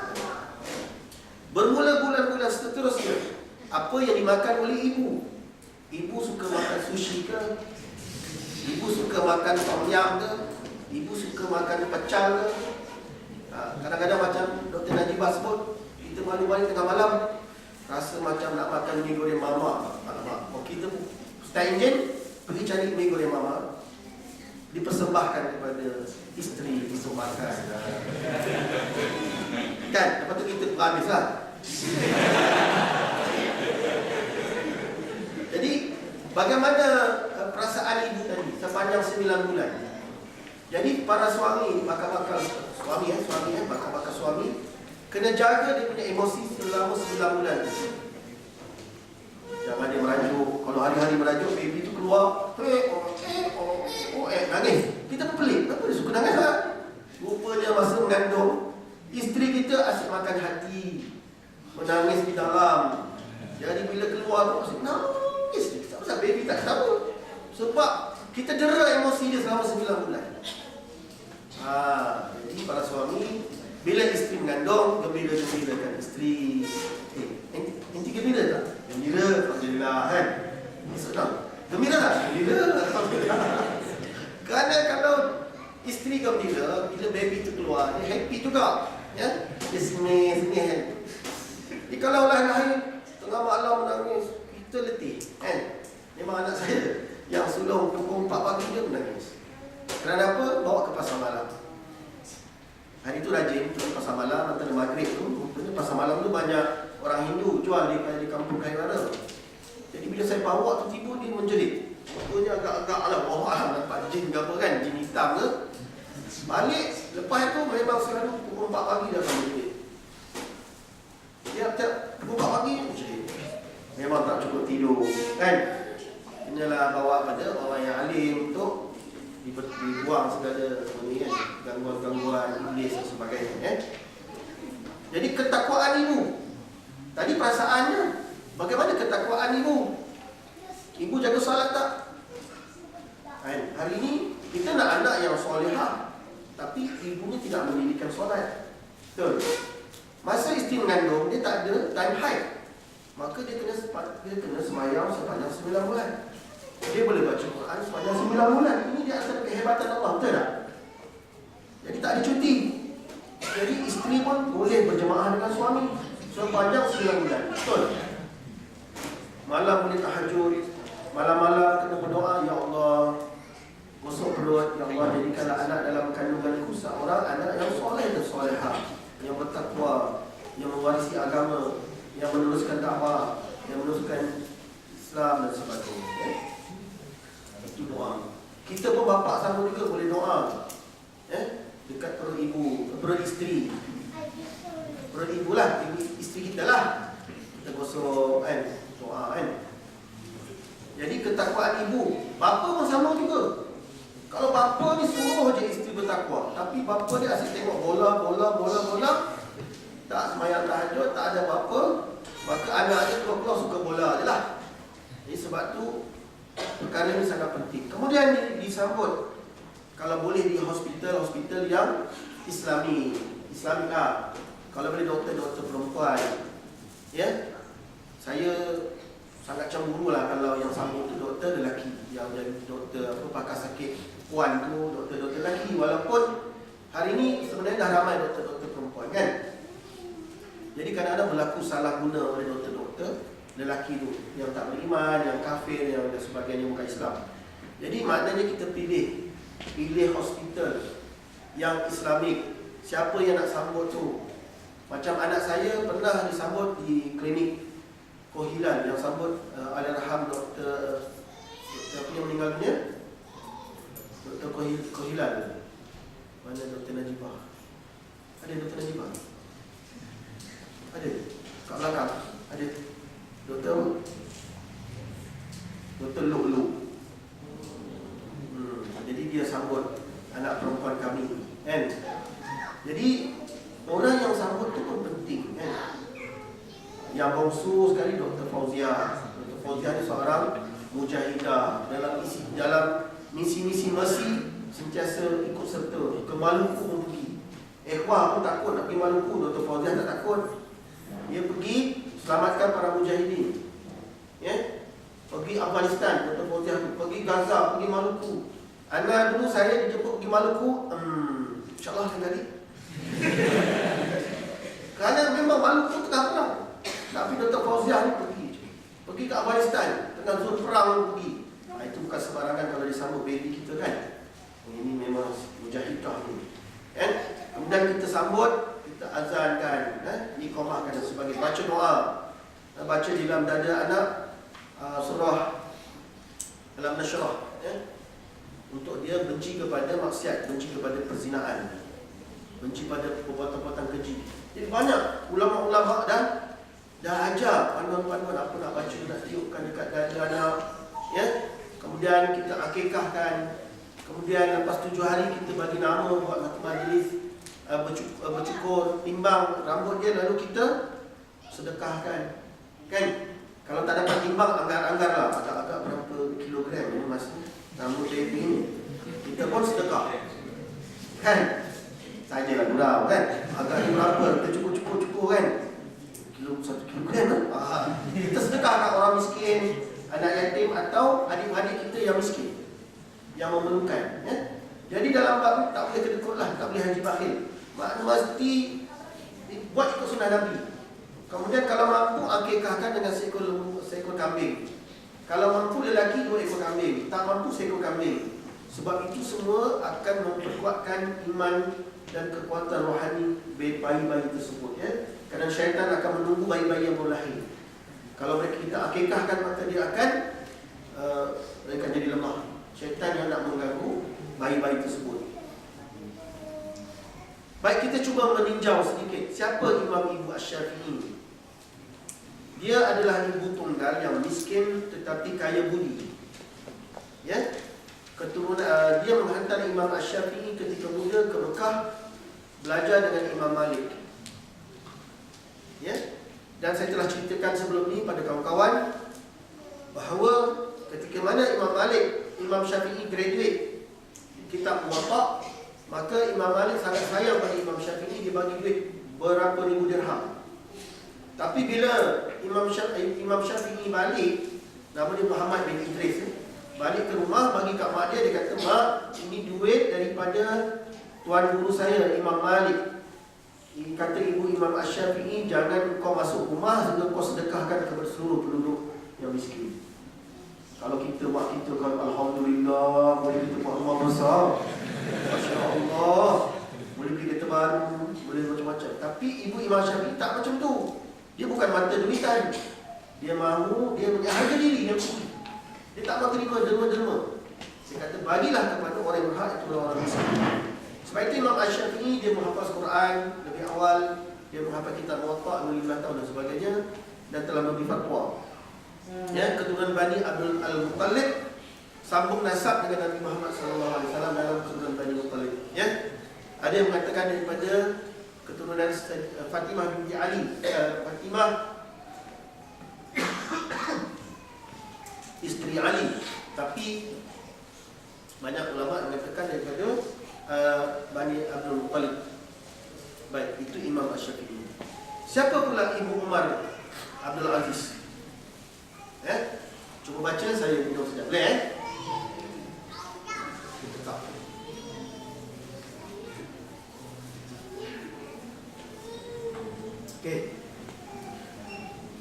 Bermula bulan-bulan seterusnya, apa yang dimakan oleh ibu? Ibu suka makan sushi ke? Ibu suka makan tom yum ke? Ibu suka makan pecel ke? Kadang-kadang macam Dr. Najibah sebut, kita malu-malu tengah malam rasa macam nak makan mi goreng mama. Alamak, kita start enjin, pergi cari mi goreng mama, dipersembahkan kepada isteri untuk makan. Kan? Lepas tu kita habis lah. Jadi, bagaimana perasaan ibu tadi sepanjang 9 bulan? Jadi, para suami, bakal-bakal suami, kena jaga dia punya emosi selama 9 bulan. Jangan dia merajuk. Kalau hari-hari merajuk, baby tu keluar, nangis. Kita pun pelik, kenapa dia suka nangis lah? Rupanya masa mengandung, isteri kita asyik makan hati, menangis di dalam. Jadi bila keluar tu asyik nangis. Sebab baby tak tahu. Sebab kita dera emosi dia selama 9 bulan. Jadi para suami, bila isteri mengandung, gembira-gembirakan isteri. Enti gembira tak? Gembira, alhamdulillah kan? Maksudnya, gembira tak? Gembira, alhamdulillah. Kerana kalau isteri gembira, bila baby tu keluar, dia happy juga, ya? Dia senyum kan? Jadi kalau lahir tengah malam menangis, kita letih, kan? Memang anak saya yang sulung pukul 4 pagi dia menangis. Kerana apa? Bawa ke pasar malam. Hari tu rajin pergi pasar malam, antara maghrib tu, rupanya pasar malam tu banyak orang Hindu jual di kampung Kairana. Jadi bila saya bawa tu, tiba dia menjerit. Rupanya agak-agak lah, Allah nampak jin ke apa kan, jin hitam ke. Balik, lepas tu memang selalu pukul 4 pagi dah akan menjerit. Dia tiap pukul 4 pagi menjerit. Memang tak cukup tidur, kan? Inilah bawa pada orang yang alim untuk dibuang segala kan, gangguan-gangguan iblis dan sebagainya. Jadi ketakwaan ibu. Tadi perasaannya, bagaimana ketakwaan ibu? Ibu jaga solat tak? Hari ini kita nak anak yang solehah, tapi ibunya tidak mendirikan solat. Betul? Masa isteri mengandung, dia tak ada time haid, maka dia kena semayang sepanjang 9 bulan. Dia boleh baca Quran sepanjang 9 bulan. Ini dia antara kehebatan Allah, betul tak? Jadi tak ada cuti. Jadi isteri pun boleh berjemaah dengan suami sepanjang 9 bulan. Betul? Malam boleh tahajud, malam-malam kena berdoa, ya Allah, gosok perut, ya Allah, jadikanlah anak dalam kandunganku seorang anak yang soleh dan solehah, yang bertakwa, yang mewarisi agama, yang meneruskan dakwah, yang meneruskan Islam dan sebagainya. Itu doa. Kita pun bapa sama juga boleh doa. Dekat perut ibu, perut isteri. Perut ibu lah, isteri kita lah. Kita gosok kan, doa kan. Jadi ketakwaan ibu, bapa pun sama juga. Kalau bapa ni suruh je isteri bertakwa, tapi bapa dia asyik tengok bola, tak sembahyang tahajud, tak ada apa-apa, maka anak dia keluar-keluar suka bola je lah. Jadi sebab tu perkara ini sangat penting. Kemudian disambut, kalau boleh di hospital yang Islami lah. Kalau boleh doktor perempuan. Ya, saya sangat cemburu lah kalau yang sambut tu doktor lelaki, yang jadi doktor pakar sakit puan tu doktor lelaki. Walaupun hari ni sebenarnya dah ramai doktor perempuan kan. Jadi kadang-kadang berlaku salah guna oleh doktor lelaki tu, yang tak beriman, yang kafir, yang dan sebagainya, bukan Islam. Jadi maknanya kita pilih hospital yang Islamik. Siapa yang nak sambut tu? Macam anak saya pernah disambut di klinik Kohilal, yang sambut Allahyarham doktor apa yang meninggal dunia, Doktor Kohilal. Mana Doktor Najibah? Ada Doktor Najibah? Ada? Kat belakang? Ada? Doktor Luk. Jadi dia sambut anak perempuan kami kan? Jadi orang yang sambut tu pun penting kan? Yang bongsu sekali Dr. Fauziah. Dr. Fauziah ni seorang mujahidah dalam misi-misi mercy, sentiasa ikut serta. Ke Maluku pun pergi. Ikhwah pun takut nak pergi Maluku, Dr. Fauziah tak takut. Dia pergi selamatkan para mujahidin. Ya? Pergi Afghanistan, Dr. Fauziah tu. Pergi Gaza, pergi Maluku. Anak dulu saya dijemput pergi Maluku, InsyaAllah lain kali. Kerana memang Maluku tengah perang. Tapi Dr. Fauziah ni pergi ke Afghanistan, tengah zon perang pergi. Itu bukan sembarangan kalau disambut baby kita kan. Ini memang mujahidah ni. Kemudian kita sambut, kita azankan, iqamahkan dan sebagainya. Baca doa. Baca di dalam dada anak surah Alam Nashrah. Untuk dia benci kepada maksiat, benci kepada perzinaan, benci pada perbuatan-perbuatan keji. Jadi banyak ulama-ulama dah ajar panduan-panduan apa nak baca, nak tiupkan dekat dada anak. Ya? Kemudian kita akikahkan. Kemudian lepas 7 hari kita bagi nama buat satu majlis, bercukur, timbang rambut dia, lalu kita sedekahkan. Kan? Kalau tak dapat timbang, anggar-anggar lah agak-agak berapa kilogram ni mas rambut baby ni. Kita pun sedekah. Kan? Sajalah gurau kan? Agak berapa? Kita cukur-cukur kan? 1 kilogram lah. Kita sedekah kat orang miskin, anak yatim atau adik-adik kita yang miskin, yang memerlukan. Ya? Jadi dalam bab tak boleh kedekut lah, tak boleh haji bakhil. Makna mesti buat ikut sunnah Nabi. Kemudian kalau mampu akikahkan dengan seekor kambing. Kalau mampu lelaki 2 ekor kambing, tak mampu seekor kambing. Sebab itu semua akan memperkuatkan iman dan kekuatan rohani bayi-bayi tersebut. Ya? Kerana syaitan akan menunggu bayi-bayi yang baru lahir. Kalau mereka kita akikahkan, maka dia akan jadi lemah. Syaitan yang nak mengganggu bayi-bayi tersebut. Baik, kita cuba meninjau sedikit. Siapa Imam Ibu Asy-Syafi'i? Dia adalah ibu tunggal yang miskin tetapi kaya budi. Ya? Keturunan dia menghantar Imam Asy-Syafi'i ketika muda ke Mekah belajar dengan Imam Malik. Ya? Dan saya telah ceritakan sebelum ini pada kawan-kawan bahawa ketika mana Imam Syafi'i graduate kitab Muwatta, maka Imam Malik sangat sayang pada Imam Syafi'i, dia bagi duit berapa ribu dirham. Tapi bila Imam Syafi'i balik, nama dia Muhammad bin Idris, balik ke rumah bagi kat mak dia, dia kata, "Mak, ini duit daripada tuan guru saya Imam Malik. Kata ibu Imam Asy-Syafi'i, jangan kau masuk rumah sehingga kau sedekahkan kepada seluruh penduduk yang miskin." Kalau kita buat kita kan, alhamdulillah, boleh kita buat rumah besar, Masya Allah, boleh beli kereta baru, boleh macam-macam. Tapi ibu Imam Syafi'i tak macam tu. Dia bukan mata duitan. Dia mahu, dia punya harga diri yang tinggi. Dia tak mahu terima derma-derma. Dia kata bagilah kepada orang yang berhak, itu orang miskin. Sebab itu Imam Asy-Syafi'i dia menghafaz Quran lebih awal, dia menghafaz kitab Muwatta 15 tahun dan sebagainya, dan telah memberi fatwa. Ya, keturunan Bani Abdul Al-Muttalib, sambung nasab dengan Nabi Muhammad SAW dalam keturunan Bani Muttalib. Ya, ada yang mengatakan daripada keturunan Fatimah binti Ali, Fatimah isteri Ali, tapi banyak ulama mengatakan daripada Bani Abdul Muttalib. Baik, itu Imam Asy-Syafi'i. Siapa pula Ibu Umar Abdul Aziz? Cuba baca, saya minum sekejap. Boleh Tetap. Okey.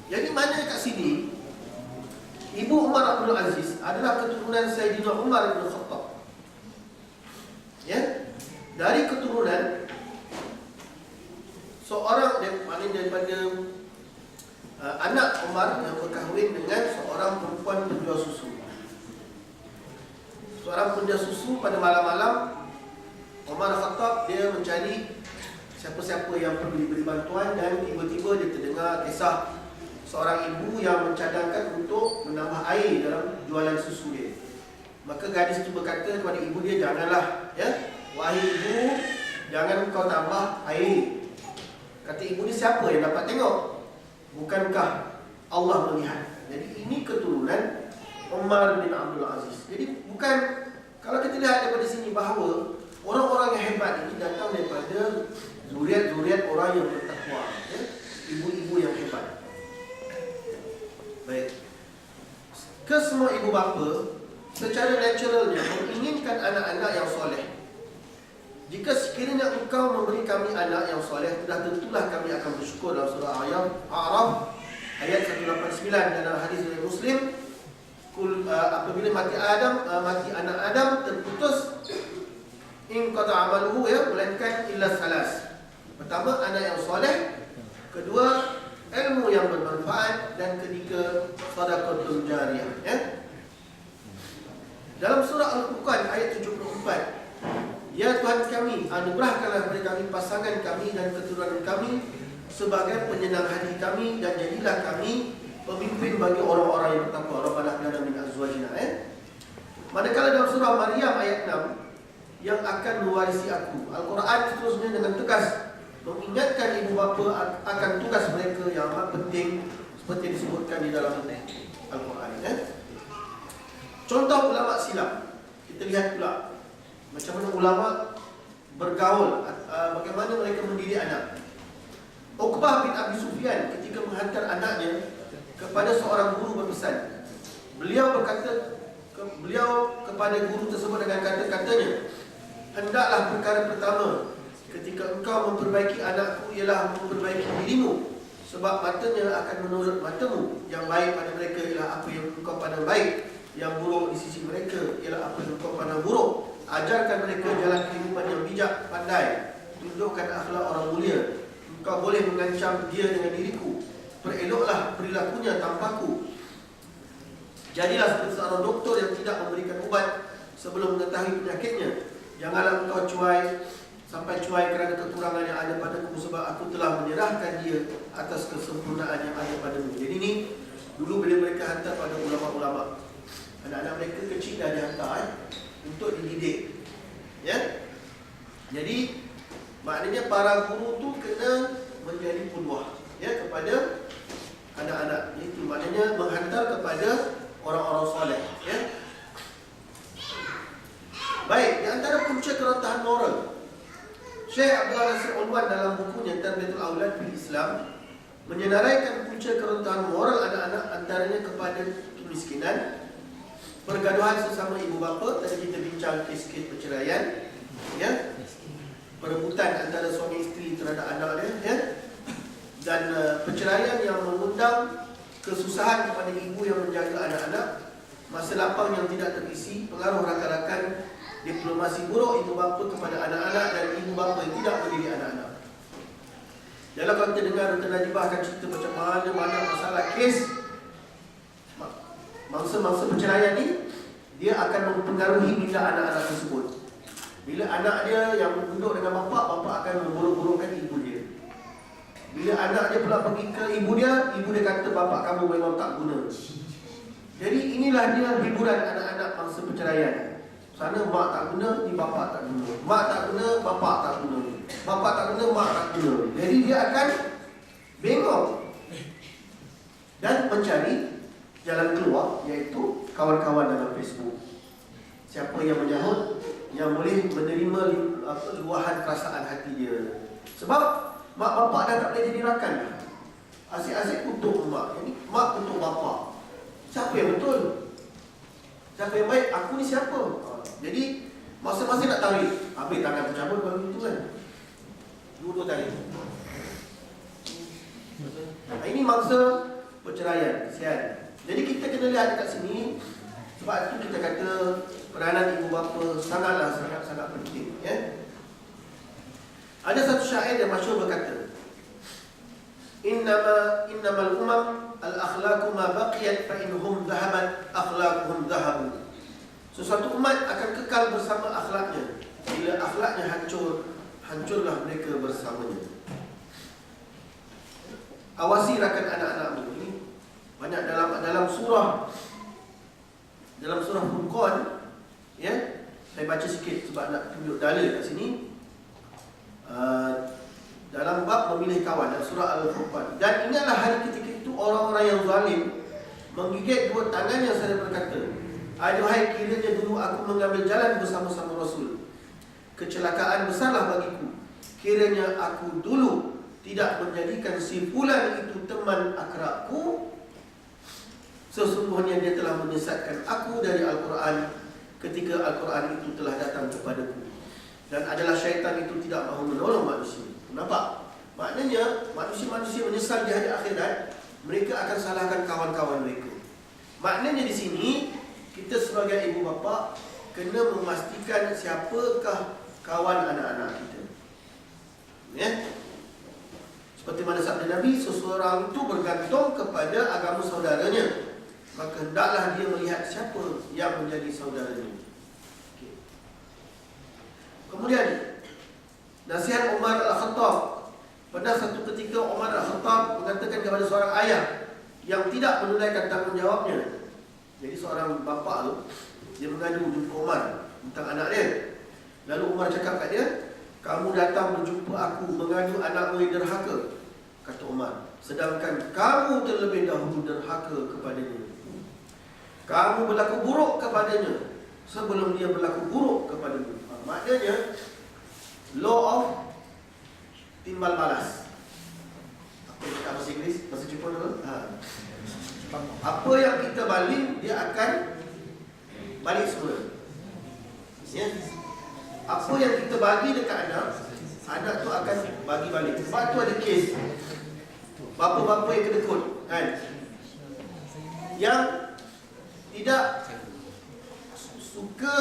Jadi mana kat sini Ibu Umar Abdul Aziz adalah keturunan Sayyidina Umar bin Khattab. Ya? Dari keturunan seorang daripada anak Umar yang berkahwin dengan seorang perempuan penjual susu. Seorang penjual susu pada malam-malam Umar Khattab dia mencari siapa-siapa yang perlu diberi bantuan, dan tiba-tiba dia terdengar kisah seorang ibu yang mencadangkan untuk menambah air dalam jualan susu dia. Maka gadis itu berkata kepada ibu dia, janganlah, ya, wahai ibu, jangan kau tambah air. Kata ibu dia, siapa yang dapat tengok? Bukankah Allah melihat? Jadi ini keturunan Umar bin Abdul Aziz. Jadi bukan, kalau kita lihat daripada sini bahawa orang-orang yang hebat ini datang daripada zuriat-zuriat orang yang bertakwa, ya? Ibu-ibu yang hebat. Baik. Kesemua ibu bapa secara naturalnya menginginkan anak-anak yang soleh. Jika sekiranya engkau memberi kami anak yang soleh, sudah tentulah kami akan bersyukur. Dalam surah A'raf ayat 189 dalam hadis riwayat Muslim, apabila mati anak Adam terputus in qata amaluhu, ya, melainkan illa salas. Pertama, anak yang soleh. Kedua, ilmu yang bermanfaat. Dan ketiga, sedekah jariyah, ya. Dalam surah Al-Furqan ayat 74, ya Tuhan kami, anugerahkanlah kepada kami pasangan kami dan keturunan kami sebagai penyenang hati kami, dan jadilah kami pemimpin bagi orang-orang yang bertakwa. Rabbana hab lana min azwajina. Manakala dalam surah Maryam ayat 6, yang akan mewarisi aku. Al-Quran seterusnya dengan tegas mengingatkan ibu bapa akan tugas mereka yang amat penting, seperti disebutkan di dalam Al-Quran. Contoh ulama silap, kita lihat pula macam mana ulama bergaul, bagaimana mereka mendidik anak. Uqbah bin Abi Sufyan ketika menghantar anaknya kepada seorang guru berpesan, beliau berkata kepada guru tersebut dengan kata-katanya, hendaklah perkara pertama ketika engkau memperbaiki anakku ialah memperbaiki dirimu, sebab matanya akan menurut matamu. Yang baik pada mereka ialah apa yang engkau pandang baik, yang buruk di sisi mereka ialah apa yang engkau pandang buruk. Ajarkan mereka jalan kehidupan yang bijak, pandai, tunjukkan akhlak orang mulia. Engkau boleh mengancam dia dengan diriku, pereloklah perilakunya tanpaku. Jadilah seperti seorang doktor yang tidak memberikan ubat sebelum mengetahui penyakitnya. Janganlah engkau sampai cuai kerana kekurangan yang ada padaku, sebab aku telah menyerahkan dia atas kesempurnaan yang ada padamu. Jadi ini dulu bila mereka hantar pada ulama-ulama, anak-anak mereka kecil dah dihantar untuk dididik, ya. Jadi maknanya para guru tu kena menjadi qudwah, ya, kepada anak-anak. Itu maknanya menghantar kepada orang-orang soleh, ya. Baik, di antara punca kerontahan moral, Syekh Abdullah Nasir Ulwan dalam bukunya Tarbiyatul Aulad fil Islam menyenaraikan punca kerontahan moral anak-anak antaranya kepada kemiskinan, pergaduhan sesama ibu bapa, tadi kita bincang kes-kes perceraian, ya, perebutan antara suami isteri terhadap anak dia, ya, dan perceraian yang mengundang kesusahan kepada ibu yang menjaga anak-anak, masa lapang yang tidak terisi, pengaruh rakan-rakan, diplomasi buruk ibu bapa kepada anak-anak, dan ibu bapa yang tidak mendidik anak-anak. Dalam kalau kita dengar Dr. Najibah akan cerita macam mana banyak masalah kes mangsa-mangsa perceraian ni, dia akan mempengaruhi minda anak-anak tersebut. Bila anak dia yang duduk dengan bapa akan memburuk-burukkan ibu dia. Bila anak dia pula pergi ke ibu dia kata bapa kamu memang tak guna. Jadi inilah dia hiburan anak-anak mangsa perceraian. Sana mak tak guna, ni bapa tak guna. Mak tak guna, bapa tak guna. Bapa tak guna, mak tak guna. Jadi dia akan bengong dan mencari jalan keluar, iaitu kawan-kawan dalam Facebook. Siapa yang menyahut, yang boleh menerima luahan perasaan hati dia. Sebab mak bapak dah tak boleh jadi rakan dah. Asyik-asyik kutuk mak, mak kutuk bapak. Siapa yang betul? Siapa yang baik? Aku ni siapa? Jadi masing-masing nak tarik. Habis tangan tercabut kalau begitu kan. Dua-dua tarik. Ini mangsa perceraian, kesian. Jadi kita kena lihat dekat sini. Sebab itu kita kata peranan ibu bapa sangat penting, ya. Ada satu syair yang masyhur berkata, innamal umam al-akhlaqu ma baqiyat fa inhum dhahabat akhlaquhum dhahabu. Sesuatu umat akan kekal bersama akhlaknya. Bila akhlaknya hancur, hancurlah mereka bersamanya. Awasi rakan anak-anakmu. Ini banyak dalam surah Furqan, ya. Saya baca sikit sebab nak tunjuk dalil kat sini. Dalam bab memilih kawan dalam surah Al-Furqan. Dan ingatlah hari ketika itu orang-orang yang zalim menggigit dua tangannya seraya berkata, aduhai, kiranya dulu aku mengambil jalan bersama-sama Rasul. Kecelakaan besarlah bagiku kiranya aku dulu tidak menjadikan si fulan itu teman akrabku. Sesungguhnya dia telah menyesatkan aku dari Al-Quran ketika Al-Quran itu telah datang kepadaku. Dan adalah syaitan itu tidak mahu menolong manusia. Nampak? Maknanya manusia-manusia menyesal di hari akhirat, mereka akan salahkan kawan-kawan mereka. Maknanya di sini kita sebagai ibu bapa kena memastikan siapakah kawan anak-anak kita. Ya? Seperti mana sabda Nabi, seseorang itu bergantung kepada agama saudaranya, maka hendaklah dia melihat siapa yang menjadi saudaranya. Okay. Kemudian nasihat Umar Al-Khattab. Pada satu ketika Umar Al-Khattab mengatakan kepada seorang ayah yang tidak menunaikan tanggungjawabnya. Jadi seorang bapa tu, dia mengadu jumpa Umar tentang anak dia. Lalu Umar cakap kat dia, kamu datang berjumpa aku mengadu anakmu yang derhaka, kata Umar, sedangkan kamu terlebih dahulu derhaka kepadanya. Kamu berlaku buruk kepadanya sebelum dia berlaku buruk kepadamu. Maknanya law of timbal balas. Apa yang bahasa Inggeris? Bahasa Jepun dulu? Apa yang kita balik, dia akan balik semula. Ya? Apa yang kita bagi dekat anak tu akan bagi balik. Sebab tu ada kes bapa-bapa yang kedekut, kan? Yang tidak suka,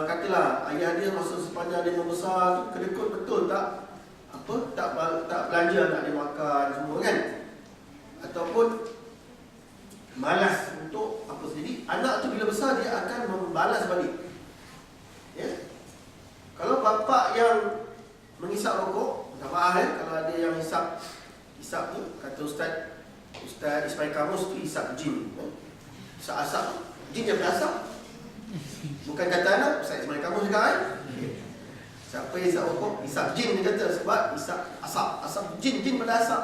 katalah ayah dia masa sepanjang dia membesar kedekut betul tak belanja anak dia makan semua, kan? Ataupun malas untuk apa. Jadi anak tu bila besar dia akan membalas balik. Ya? Kalau bapa yang menghisap rokok, minta maaf kalau ada yang hisap tu, kata Ustaz Ismail Kamus tu hisap jin. Hisap asap, jin yang berasap. Bukan kata anak, Ustaz Ismail Kamus juga. Siapa yang hisap rokok, hisap jin dia kata. Sebab hisap asap jin pada asap.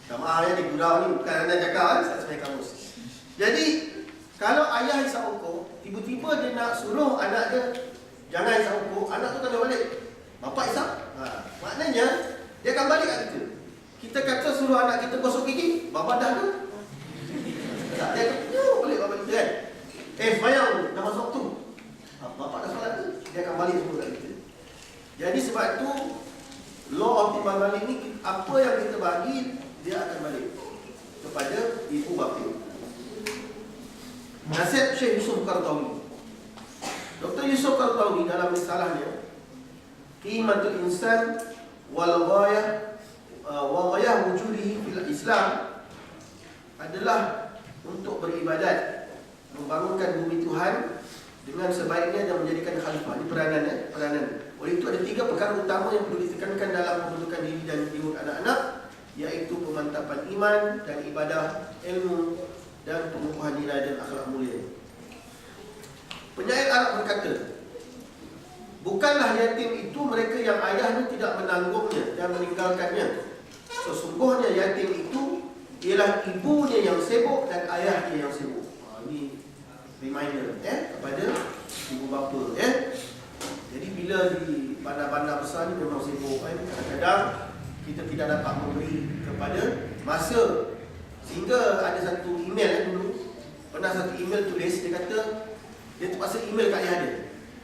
Minta maaf ya, dia gurau ni bukan anda cakap, Ustaz Ismail Kamus. Jadi kalau ayah hisap rokok, tiba-tiba dia nak suruh anak dia jangan hisap rokok, anak tu kena balik, bapak hisap. Maknanya dia akan balik kat kita. Kita kata suruh anak kita gosok gigi, bapak dah ke? Tak, dia akan balik bapak kita, kan? Semayang dah masuk waktu, bapak dah solat ke? Dia akan balik semua kat kita. Jadi sebab itu law of timbal balik ni, apa yang kita bagi dia akan balik kepada ibu bapa. Nasihat Syekh Yusuf Qaradawi. Dr. Yusuf Qaradawi dalam risalahnya Qimatul Insan wal ghayah wujudihi fil Islam adalah untuk beribadat, membangunkan bumi Tuhan dengan sebaiknya dan menjadikan khalifah. Ini peranan. Oleh itu ada 3 perkara utama yang perlu ditekankan dalam pembentukan diri dan jiwa anak-anak, iaitu pemantapan iman dan ibadah, ilmu dan pengukuhan nilai dan akhlak mulia. Penyair Arab berkata, bukanlah yatim itu mereka yang ayahnya tidak menanggungnya dan meninggalkannya. Sesungguhnya yatim itu ialah ibunya yang sibuk dan ayahnya yang sibuk. Ini reminder kepada ibu bapa. Jadi bila di bandar-bandar besar ni memang sibuk. Kadang-kadang kita tidak dapat memberi kepada masa. Sehingga ada satu email dulu, pernah satu email tulis, dia kata dia terpaksa email kat ayah dia,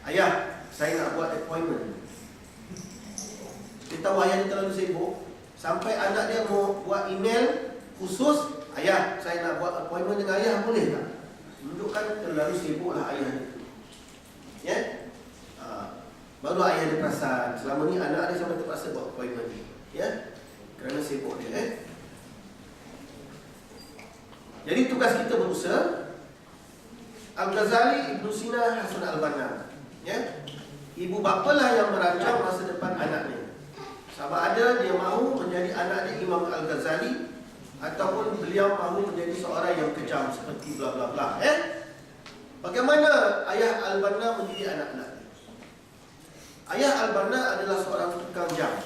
ayah, saya nak buat appointment. Dia tahu ayah dia terlalu sibuk, sampai anak dia mau buat email khusus, ayah, saya nak buat appointment dengan ayah, boleh tak? Menunjukkan terlalu sibuklah ayah dia. Baru ayah dia perasan selama ni anak dia sampai terpaksa buat appointment ni, kerana sibuk dia. Jadi tugas kita berusaha. Al-Ghazali, Ibn Sina, Hasan al-Banna, ibu bapalah yang merancang masa depan anaknya. Sama ada dia mahu menjadi anak dia Imam Al-Ghazali ataupun beliau mahu menjadi seorang yang kejam seperti bla bla bla. Bagaimana ayah Al-Banna mendidik anak-anak? Ayah Al-Banna adalah seorang tukang jam,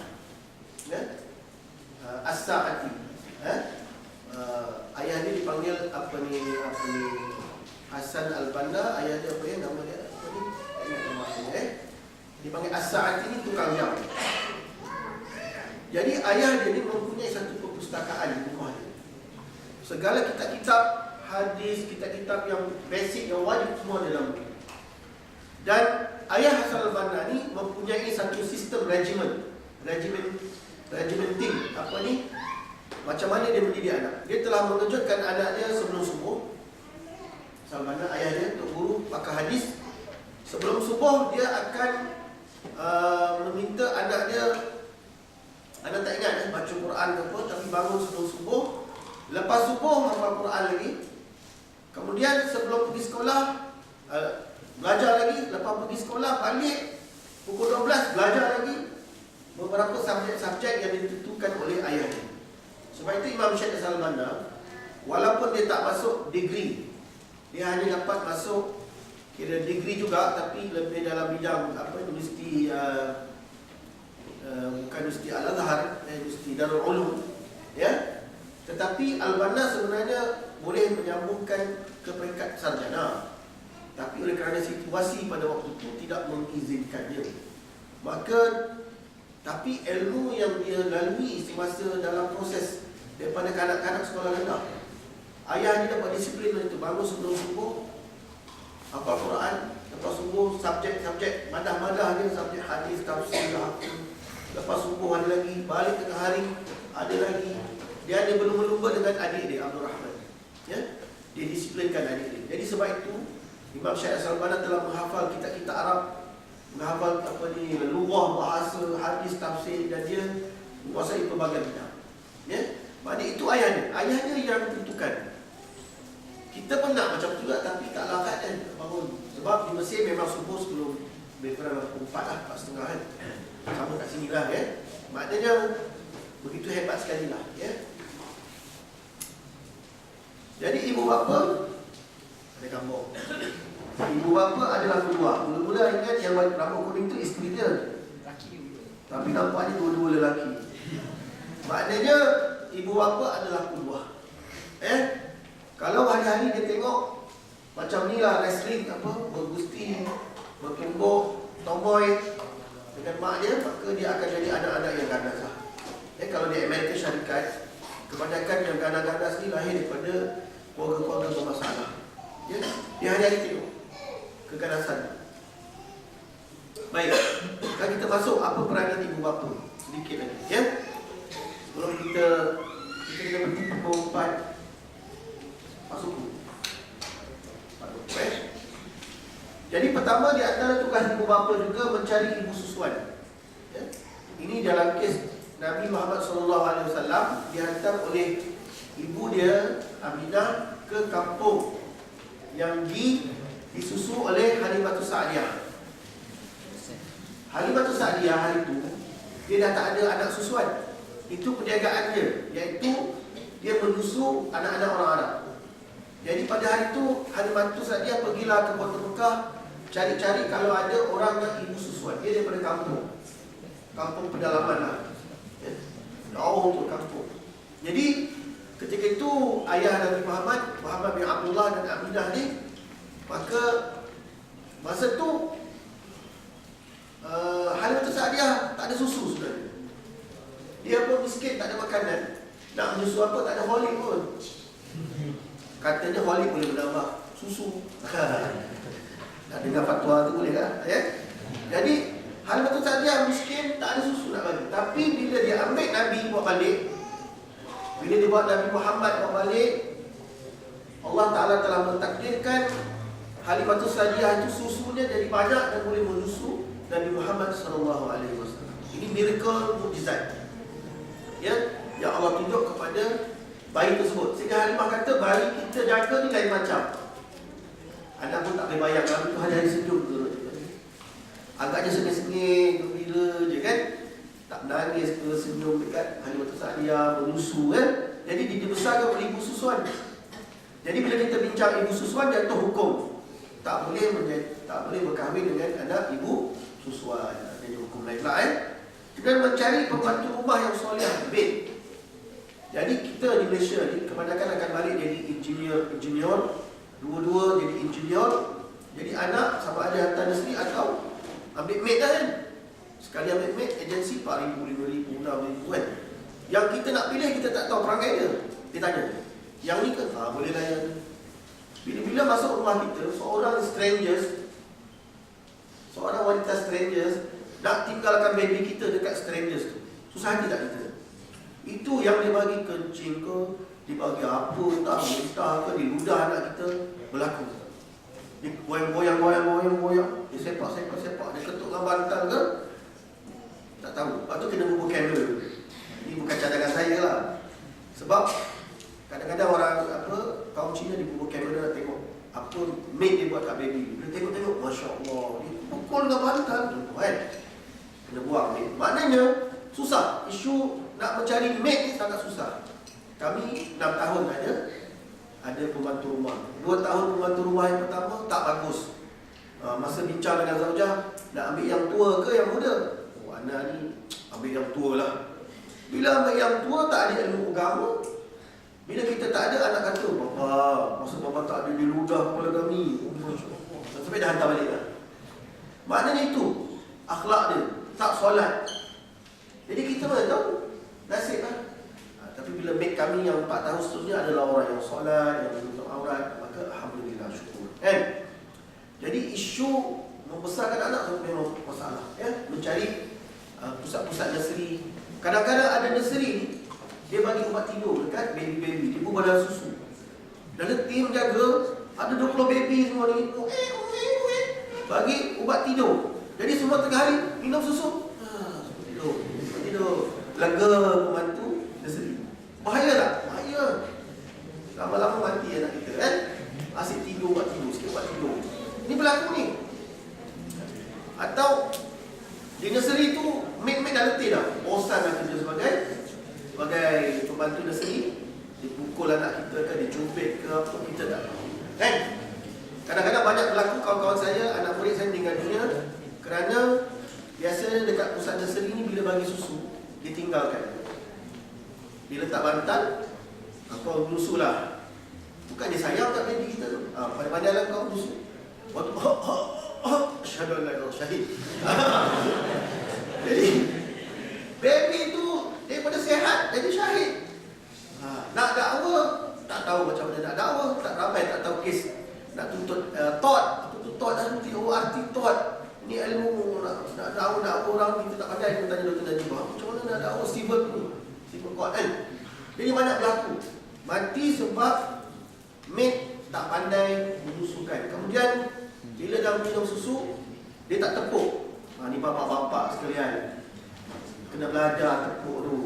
As-Sa'ati. Ayah dia dipanggil apa ni Hasan Al-Banna, ayah dia apa ya, nama dia apa ni? Ingat nama dia. Dipanggil As-Sa'ati ni tukang jam. Jadi ayah dia ni mempunyai satu perpustakaan di rumah dia. Segala kitab-kitab hadis, kitab-kitab yang basic, yang wajib, semua dalam. Dan ayah Hasan Al-Banna ni mempunyai satu sistem regimenting. Apa ni? Macam mana dia mendidik anak. Dia telah mengejutkan anak dia sebelum subuh. Al-Banna, ayah dia, untuk guru pakar hadis. Sebelum subuh dia akan meminta anak dia, anak tak ingat baca Quran ke apa, tapi bangun sebelum subuh. Lepas subuh hafal Quran lagi. Kemudian sebelum pergi sekolah belajar lagi. Lepas pergi sekolah balik pukul 12 belajar lagi. Beberapa subjek yang ditentukan oleh ayah dia. Sebab itu Imam Syekh Al-Banna, walaupun dia tak masuk degree, dia hanya dapat masuk kira degree juga, tapi lebih dalam bidang apa, universiti bukan universiti Al-Azhar, universiti Darul Ulum, Tetapi Al-Banna sebenarnya boleh menyambungkan ke peringkat sarjana, tapi oleh kerana situasi pada waktu itu tidak mengizinkannya. Maka tapi ilmu yang dia lalui semasa dalam proses daripada kanak-kanak sekolah rendah, ayah dia dapat disiplin itu. Bangun sebelum subuh hafal Quran, lepas subuh subjek-subjek madah-madah dia, subjek hadis, tafsir, lepas subuh ada lagi, balik tengah hari ada lagi. Dia ada berlumba-lumba dengan adik dia Abdul Rahman, dia disiplinkan adik dia. Jadi sebab itu Imam Syekh Al-Banna telah menghafal kitab-kitab Arab, menghafal apa ni, lughah, bahasa, hadis, tafsir, dan dia menguasai pelbagai bidang. Maknanya itu ayahnya yang tentukan. Kita pun nak macam tu juga, tapi tak larat kan bangun. Sebab di Mesir memang subuh sebelum lebih kurang 4 lah, 4.30 kan. Sama kat sini lah Maknanya begitu hebat sekali lah Jadi ibu bapa ada gambar. Ibu bapa adalah kedua. Mula-mula ingat yang rambut kuning tu isteri dia, tapi nampaknya dua-dua lelaki. Maknanya ibu bapa adalah kedua. Kalau hari-hari dia tengok macam ni lah, wrestling apa, bergusti, bertumbuk, tomboy dengan mak dia, maka dia akan jadi anak-anak yang ganas lah. Kalau di Amerika Syarikat, kebanyakan yang ganas-ganas ni lahir daripada keluarga-keluarga bermasalah. Dia hari-hari tengok keganasan. Baik, sekarang kita masuk apa peranan ibu bapa sedikit lagi sebelum kita kena berhenti pukul 4 masuk. Jadi pertama di antara tugas ibu bapa juga mencari ibu susuan. Ini dalam kes Nabi Muhammad SAW dihantar oleh ibu dia Aminah ke kampung yang disusu oleh Halimatus Sa'diyah. Halimatus Sa'diyah hari itu dia dah tak ada anak susuan. Itu perniagaan dia, iaitu dia menyusu anak-anak orang Arab. Jadi pada hari itu Halimatus Sa'diyah pergilah ke Kota Mekah, cari-cari kalau ada orang yang ibu susuan. Dia daripada kampung pedalaman lah, jauh untuk kampung. Jadi ketika itu ayah Nabi Muhammad bin Abdullah dan Aminah ni, maka masa tu Halimatus Sa'diyah tak ada susu sebenarnya. Dia pun miskin, tak ada makanan. Nak menyusu apa, tak ada holik pun. Katanya holik boleh menambah susu. Nak dengar fatwa tu boleh tak? Jadi Halimatus Sa'diyah miskin, tak ada susu nak bagi. Tapi bila dia ambil Nabi buat balik, bila dia buat Nabi Muhammad buat balik, Allah Ta'ala telah mentakdirkan Halimatus Sa'diyah itu susunya jadi banyak dan boleh menyusu Nabi Muhammad SAW. Ini miracle mukjizat, ya, yang Allah tunjuk kepada bayi tersebut. Sehingga Halimah kata bayi kita jaga ni lain macam. Anak pun tak boleh bayang kalau itu hari-hari sejuk tu. Agaknya sengih-sengih, gembira je kan. Tak menangis ke, senyum dekat Halimatus Sa'diyah, menyusu kan. Jadi dia dibesarkan oleh ibu susuan. Jadi bila kita bincang ibu susuan, dia tu hukum tak boleh berkahwin dengan anak ibu susuan. Ada hukum lain lah Kemudian mencari pembantu rumah yang soleh baik. Jadi kita di Malaysia ni kebanyakan akan balik jadi engineer, dua-dua jadi engineer. Jadi anak sama ada hantar nursery atau ambil maid dah kan. Sekali ambil maid, agensi 4,000, 5,000, 6,000 kan. Yang kita nak pilih, kita tak tahu perangai dia. Dia tanya, yang ni ke? Boleh layan. Bila masuk rumah kita, seorang wanita strangers nak tinggalkan baby kita dekat strangers tu, susah hati tak kita? Itu yang dia bagi kencing ke, dia bagi apa, tak muntah ke, dia ludah anak kita, berlaku. Dia goyang, dia sepak, dia ketuk dengan bantal ke, tak tahu. Lepas tu kena bubur kamera. Ini bukan cadangan saya lah. Sebab kadang-kadang orang kaum Cina di bubur kamera nak tengok apa maid dia buat kat baby. Bila tengok, Masya Allah, dia pukul dengan bantal tu kan. Kena buang maid. Maknanya susah. Isu nak mencari maid ni sangat susah. Kami 6 tahun ada pembantu rumah. 2 tahun pembantu rumah yang pertama tak bagus. Masa bincang dengan Zaujah, nak ambil yang tua ke yang muda? Anak ni ambil yang tua lah. Bila ambil yang tua tak ada ilmu agama. Bila kita tak ada, anak kata, masa bapa tak ada, dia ludah kepala kami. Sampai dah hantar balik lah. Maknanya itu akhlak dia, tak solat. Jadi kita mana tahu, nasib lah. Tapi bila maid kami yang 4 tahun seterusnya adalah orang yang solat, yang menutup aurat, maka alhamdulillah, syukur kan. Jadi isu membesarkan anak itu memang masalah ya. Mencari pusat-pusat nursery. Kadang-kadang ada nursery ni, dia bagi ubat tidur dekat baby-baby, ibu badan susu. Dan tim jaga, ada 20 baby semua ni, bagi ubat tidur. Jadi semua tengah hari minum susu, tidur. Lega membantu nursery. Bahaya tak? Bahaya. Lama-lama mati anak kita kan. Asyik tidur, ubat tidur, sikit ubat tidur. Ini berlaku ni. Atau di nursery tu maid-maid dah letih dah, bosan dah kerja sebagai pembantu nursery. Dipukul anak kita ke, dicubit ke apa, kita tak tahu kan. Kadang-kadang banyak berlaku kawan-kawan saya, anak murid saya meninggal dunia kerana biasanya dekat pusat nursery ni bila bagi susu, ditinggalkan. Dia letak bantal, kau menyusu lah. Bukan dia sayang tak baby kita tu. Pandai-pandai lah kau menyusu. Waktu asyhadu an la ilaha illallah syahid. Jadi baby tu daripada sihat jadi syahid. Nak dakwa tak tahu macam mana nak dakwa, tak ramai tak tahu kes. Nak tuntut tot, apa tu tot dan arti tot. Ini ilmu nak dakwa orang kita tak pandai, kita tanya Dr. Najib, macam mana nak dakwa civil court kan. Jadi banyak berlaku. Mati sebab maid tak pandai menyusukan. Kemudian bila dah minum susu, dia tak tepuk. Ni bapak-bapak sekalian. kena belajar tepuk tu.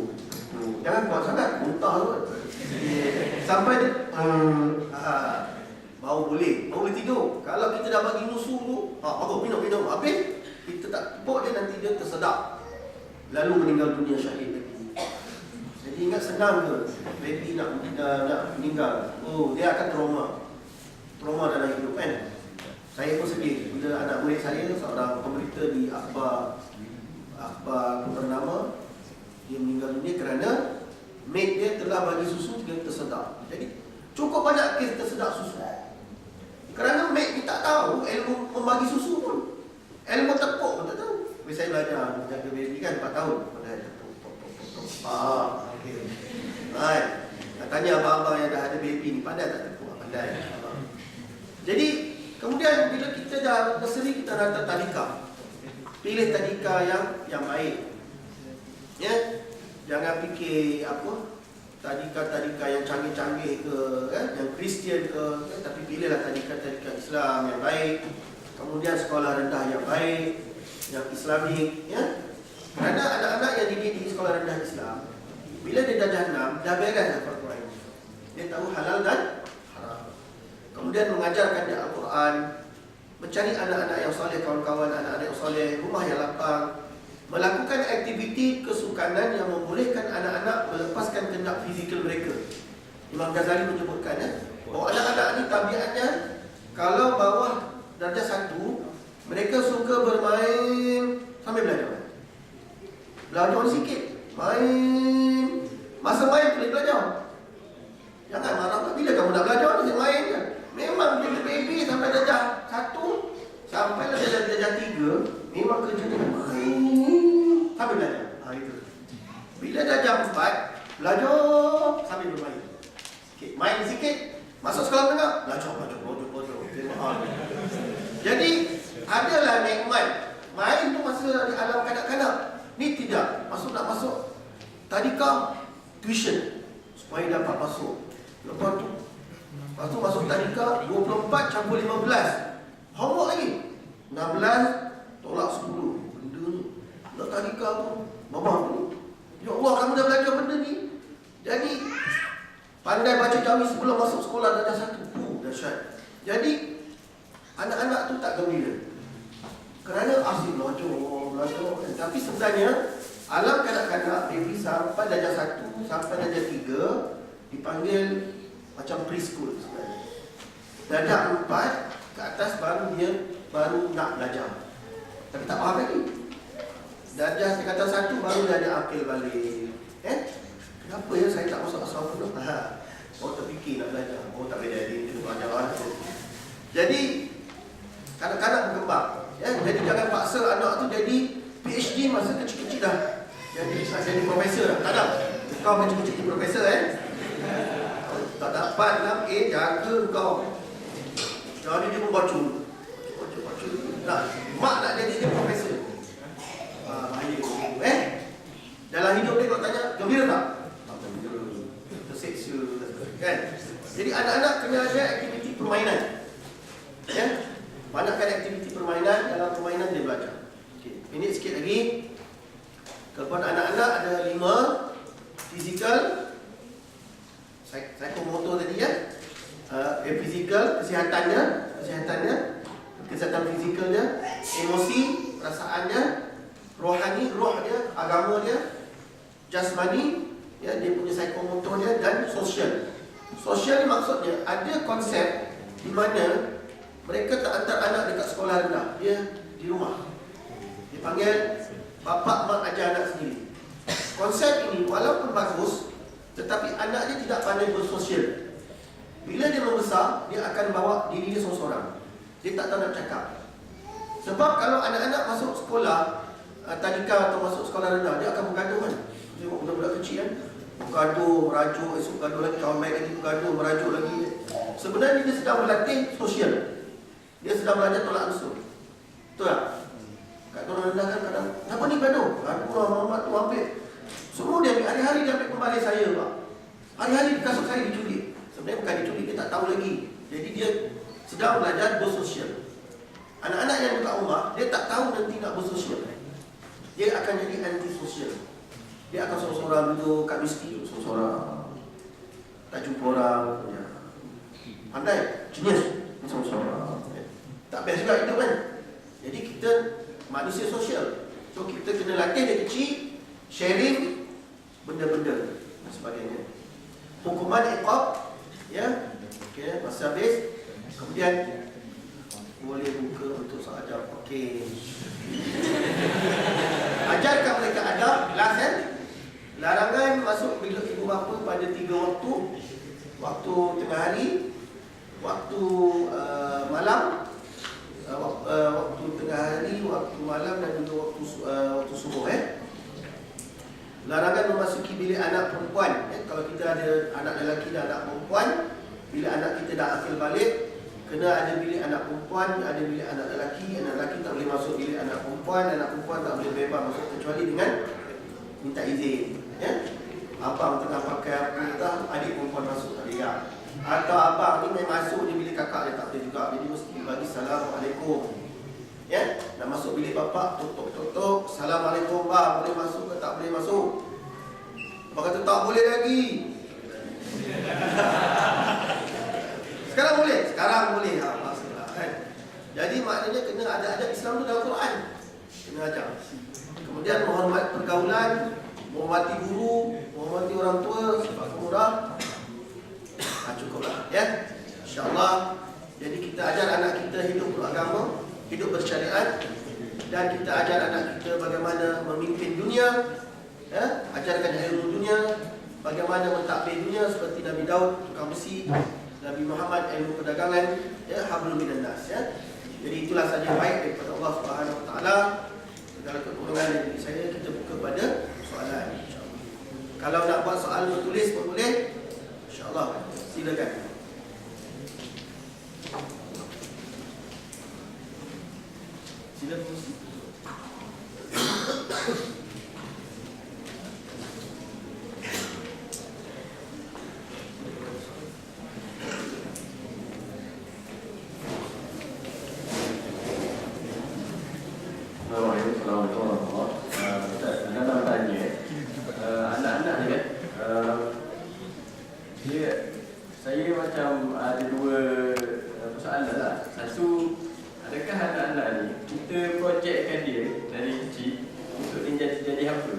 Jangan kuat sangat, muntah tu. Sampai dia baru boleh tidur. Kalau kita dah bagi musuh tu, baru minum. Habis kita tak tepuk dia, nanti dia tersedak, lalu meninggal dunia syahid baby. Jadi ingat senang ke baby nak meninggal? Dia akan trauma dalam hidup kan. Saya pun sedih bila anak murid saya, seorang pemberita di akhbar bernama, dia meninggal dunia kerana maid dia telah bagi susu, dia tersedak. Jadi cukup banyak kes tersedak susu kerana maid ni tak tahu ilmu membagi susu pun, ilmu tepuk pun tak tahu. Saya belajar jaga baby kan 4 tahun, pandai tepuk. Okay. Tanya abang-abang yang dah ada baby ni, pandai tak tepuk? Pandai. Jadi kemudian bila kita dah berseri, kita hantar tadika. Pilih tadika yang baik. Ya, jangan fikir tadika yang canggih-canggih ke, yang Kristian ke, tapi pilihlah tadika Islam yang baik. Kemudian sekolah rendah yang baik, yang Islamik, ya. Kerana anak-anak yang didik di sekolah rendah Islam, bila dia darjah 6, dah beres hafal Quran. Dia tahu halal dan haram. Kemudian mengajarkan dia Al-Quran, mencari anak-anak yang soleh, kawan-kawan anak-anak yang soleh, rumah yang lapang, melakukan aktiviti kesukanan yang membolehkan anak-anak melepaskan kehendak fizikal mereka. Imam Ghazali menyebutkan bahawa anak-anak ni tabiatnya kalau bawah darjah 1, mereka suka bermain sambil belajar. Belajar sikit, main. Masa main boleh belajar. Jangan marah, bila kamu nak belajar ni main je. Memang bila baby sampai darjah 1 sampai darjah 3, memang kerja dia main sambil belajar. Itu. Bila darjah 4, belajar sambil bermain. Main sikit, masuk sekolah menengah, belajar. Jadi adalah nikmat. Main tu masa di alam kanak-kanak. Ni tidak. Nak masuk tadika tuition supaya dapat masuk. Lepas tu masuk tadika 24 campur 15. Homework lagi 16 tolak 10. Benda ni nak tadika pun mama ni, ya Allah, kamu dah belajar benda ni. Jadi pandai baca jawi sebelum masuk sekolah darjah 1. Dahsyat. Jadi anak-anak tu tak gembira kerana asyik belajar. Tapi sebenarnya alam kanak-kanak baby sampai darjah 1 sampai darjah 3 dipanggil macam preschool sebenarnya. Darjah 4 ke atas baru nak belajar, tapi tak faham lagi. Darjah tingkatan 1 baru dia ada akil balik. Kenapa ya saya tak masuk asal penuh? Baru terfikir nak belajar. Tak boleh jadi belajar. Jadi kanak-kanak berkembang. Jadi jangan paksa anak tu jadi PhD masa kecil-kecil dah. Jadi profesor dah. Tak nak. Kau macam kecil profesor tak dapat 6A, jaga kau. Jadi dia pun baca. Nah, mak nak jadi profesor. Bahaya. Dalam hidup dia kau tanya, gembira tak? Gembira. Terseksa. Kan? Jadi anak-anak kena ada aktiviti permainan. Banyakkan aktiviti permainan. Dalam permainan dia belajar. Ini sikit lagi. Kepada anak-anak ada 5. Fizikal, psikomotor tadi fizikal, kesehatannya, kesihatan fizikalnya, emosi, perasaannya, rohani, roh dia, agama dia, jasmani, dia punya psikomotor dia, dan sosial. Sosial ni maksudnya ada konsep di mana mereka tak hantar anak dekat sekolah rendah, dia di rumah. Dia panggil bapak mak ajar anak sendiri. Konsep ini walaupun bagus, tetapi anak dia tidak pandai bersosial. Bila dia membesar, dia akan bawa diri dia seorang-seorang. Dia tak tahu nak cakap. Sebab kalau anak-anak masuk sekolah tadika atau masuk sekolah rendah, dia akan bergaduh kan. Tengok budak-budak kecil kan, bergaduh, merajuk, esok bergaduh lagi, kawan baik lagi bergaduh, merajuk lagi. Sebenarnya dia sedang berlatih sosial. Dia sedang belajar tolak unsur. Betul tak? Kat sekolah rendah kan kadang, kenapa ni gaduh? Gaduh lah, Muhammad tu ambil. Semua dia ambil, hari-hari dia ambil kembali saya, Pak. Hari-hari kasut saya diculik. Sebenarnya bukan diculik, dia tak tahu lagi. Jadi dia sedang belajar bersosial. Anak-anak yang dekat rumah, dia tak tahu nanti nak bersosial. Dia akan jadi anti-sosial. Dia akan sorang-sorang duduk kat mesti, sorang-sorang, tak jumpa orang. Pandai, genius, sorang-sorang. Tak best juga hidup kan. Jadi kita manusia sosial. So kita kena latih dia kecil, sharing benda-benda dan sebagainya. Hukuman iqab, ya, okay, masa habis. Kemudian boleh buka untuk sahaja. Okey. Ajarkan mereka adab. Last kan. Larangan masuk bilik ibu bapa pada 3 waktu. Waktu tengah hari, waktu malam, waktu tengah hari, waktu malam dan juga waktu subuh. Larangan memasuki bilik anak perempuan. Kalau kita ada anak lelaki dan anak perempuan, bila anak kita dah akil balik, kena ada bilik anak perempuan, ada bilik anak lelaki. Anak lelaki tak boleh masuk bilik anak perempuan tak boleh bebas masuk kecuali dengan minta izin. Ya? Abang tengah pakai apa, entah adik perempuan masuk tak boleh. Atau abang ni main masuk je bilik kakak dia tak boleh juga. Jadi mesti bagi Assalamualaikum. Ya? Nak masuk bilik bapak, tutup. Assalamualaikum bang, boleh masuk ke tak boleh masuk? Abang kata tak boleh lagi. Sekarang boleh? Sekarang boleh. Masalah kan. Jadi maknanya kena ada adab Islam tu dalam Quran. Kena ajar. Kemudian menghormat pergaulan, menghormati guru, menghormati orang tua, sifat murah. Cukuplah ya. InsyaAllah. Jadi kita ajar anak kita hidup beragama, hidup bersyariat, dan kita ajar anak kita bagaimana memimpin dunia, ya? Ajarkan ilmu dunia, bagaimana mentadbir dunia seperti Nabi Daud tukang besi, Nabi Muhammad ilmu perdagangan, ya, hablum minan nas, ya. Jadi itulah saja baik daripada Allah Subhanahu Wa Taala. Segala kekurangan dari saya kita buka pada soalan, insya-Allah. Kalau nak buat soal bertulis pun boleh, insya-Allah. Silakan. Silakan. Assalamualaikum warahmatullahi wabarakatuh. Saya nak tanya, anak-anak ni kan, saya macam ada dua persoalan lah. Satu, adakah anak-anak ni kita projekkan dia dari kecil untuk dia jadi apa?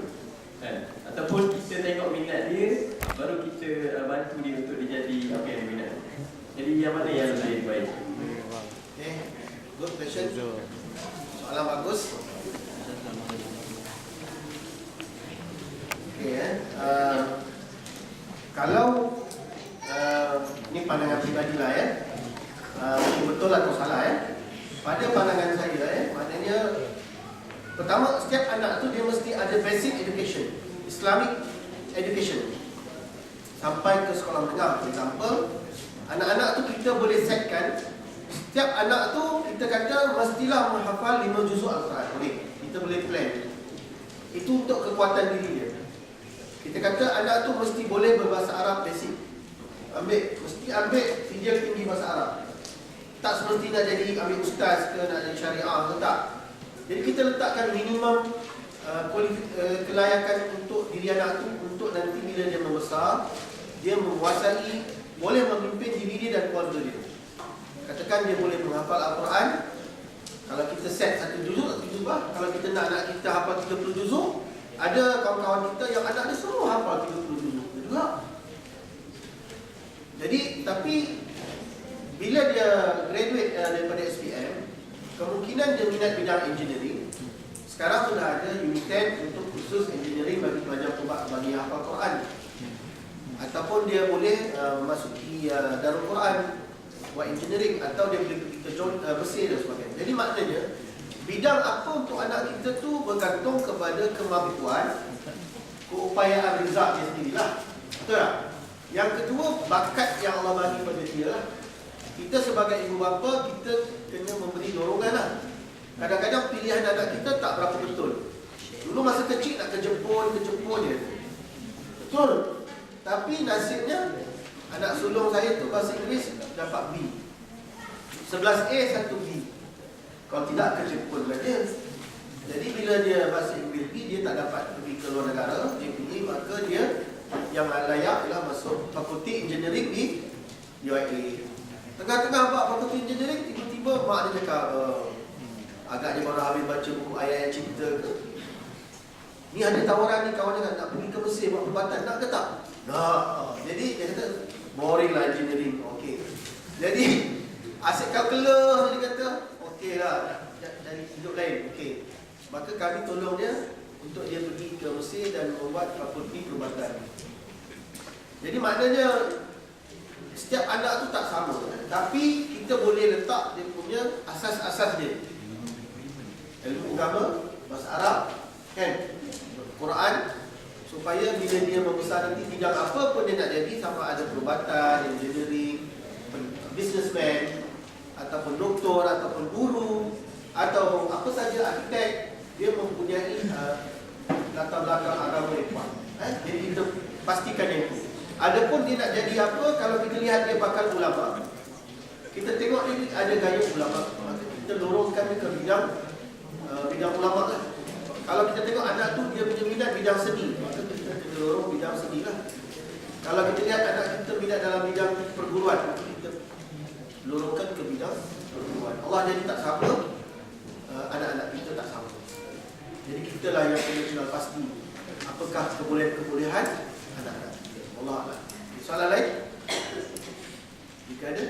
Kan? Ataupun kita tengok minat dia, baru kita bantu dia untuk dia jadi apa yang dia minat. Jadi yang mana yang lebih baik? Okay, good question. Soalan bagus. Okay, kalau ini pandangan pribadi lah ya, betul atau salah ya. Pada pandangan saya maknanya pertama setiap anak tu dia mesti ada basic education, Islamic education sampai ke sekolah menengah. For example, anak-anak tu kita boleh setkan setiap anak tu kita kata mestilah menghafal 5 juzuk Al-Quran. Boleh, kita boleh plan. Itu untuk kekuatan diri dia. Kita kata anak tu mesti boleh berbahasa Arab basic. Mesti ambil sijil tinggi bahasa Arab. Tak semestinya nak jadi ambil ustaz ke, nak jadi syariah ke, tak. Jadi kita letakkan minimum kelayakan untuk diri anak tu, untuk nanti bila dia membesar, dia menguasai, boleh memimpin diri dia dan keluarga dia. Katakan dia boleh menghafal Al-Quran. Kalau kita set 1 juzuk, 1 juzuk. Kalau kita nak anak kita hafal 30 juzuk, ada kawan-kawan kita yang anak dia semua hafal 30 juzuk juga. Jadi, tapi bila dia graduate daripada SPM, kemungkinan dia minat bidang engineering. Sekarang sudah ada unit 10 untuk khusus engineering bagi pelajar bagi hafal Quran. Ataupun dia boleh masuki Darul Quran buat engineering, atau dia boleh pergi ke besi dan sebagainya. Jadi maknanya bidang apa untuk anak kita tu bergantung kepada kemampuan, keupayaan rezak dia sendirilah. Betul tak? Yang kedua, bakat yang Allah bagi pada dia lah. Kita sebagai ibu bapa, kita kena memberi dorongan lah. Kadang-kadang pilihan anak kita tak berapa betul. Dulu masa kecil nak kejemput je. Betul. Tapi nasibnya anak sulung saya tu bahasa Inggeris dapat B, 11A 1B. Kalau tidak kejemput lah dia. Jadi bila dia masuk ULB, dia tak dapat pergi ke luar negara, dia pergi, maka dia yang layak ialah masuk fakulti engineering di UIA. Tengah-tengah buat fakulti engineering, tiba-tiba mak dia cakap, agaknya baru habis baca buku ayat-ayat cinta ke? Ni ada tawaran ni, kawan dia nak pergi ke Mesir buat perubatan, nak ke tak? Nak. Jadi dia kata, boring lah engineering. Okey. Jadi asyik kalkulus, dia kata, okey lah, cari hidup lain. Okey. Maka kami tolong dia untuk dia pergi ke Mesir dan membuat fakulti perubatan. Jadi maknanya setiap anak tu tak sama, tapi kita boleh letak dia punya asas-asas dia. Ilmu agama, bahasa Arab, kan? Quran, supaya bila dia membesar nanti bidang apa pun dia nak jadi, sama ada perubatan, engineering, businessman, ataupun doktor, ataupun guru, atau apa saja arkitek, dia mempunyai latar belakang agama yang kuat. Jadi kita pastikan yang itu. Adapun dia nak jadi apa, kalau kita lihat dia bakal ulama, kita tengok dia ada gaya ulama, maka kita lorongkan dia ke bidang ulama lah. Kalau kita tengok anak tu dia punya minat bidang seni, maka kita lorong bidang seni lah. Kalau kita lihat anak kita minat dalam bidang perguruan, maka kita lorongkan ke bidang perguruan. Allah jadi tak sama, anak-anak kita tak sama. Jadi kita lah yang kena kenal pasti apakah kebolehan anak-anak kita. Allah Allah. Soalan lain? Jika ada?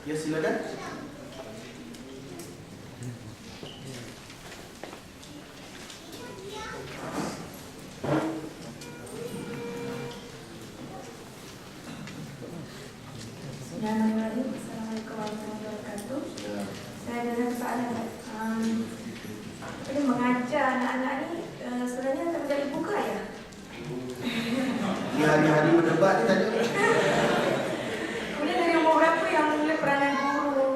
Ya, silakan. Assalamualaikum warahmatullahi wabarakatuh. Saya ada satu soalan. Dia mengajar anak-anak ni sebenarnya tak menjadi ibu ke ayah? Ni hari-hari berdebat ni tanya. Kemudian dari umur berapa yang mula peranan guru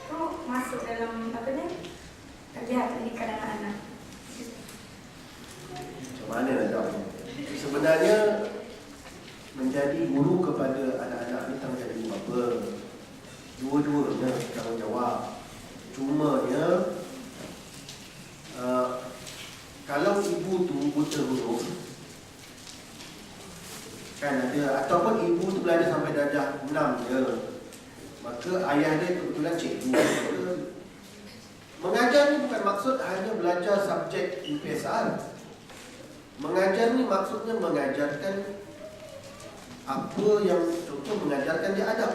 tu masuk dalam apa ni? Terlihat pendidikan anak-anak. Macam mana nak jawab? Sebenarnya menjadi guru kepada anak-anak ni tanggungjawab ibu bapa. Dua-duanya tanggungjawab. Cumanya kalau ibu tu buta huruf, kan ada, ataupun ibu tu belajar sampai darjah 6 je, maka ayah dia kebetulan cikgu. Mengajar ni bukan maksud hanya belajar subjek UPSR. Mengajar ni maksudnya mengajarkan apa yang, contoh mengajarkan dia adab,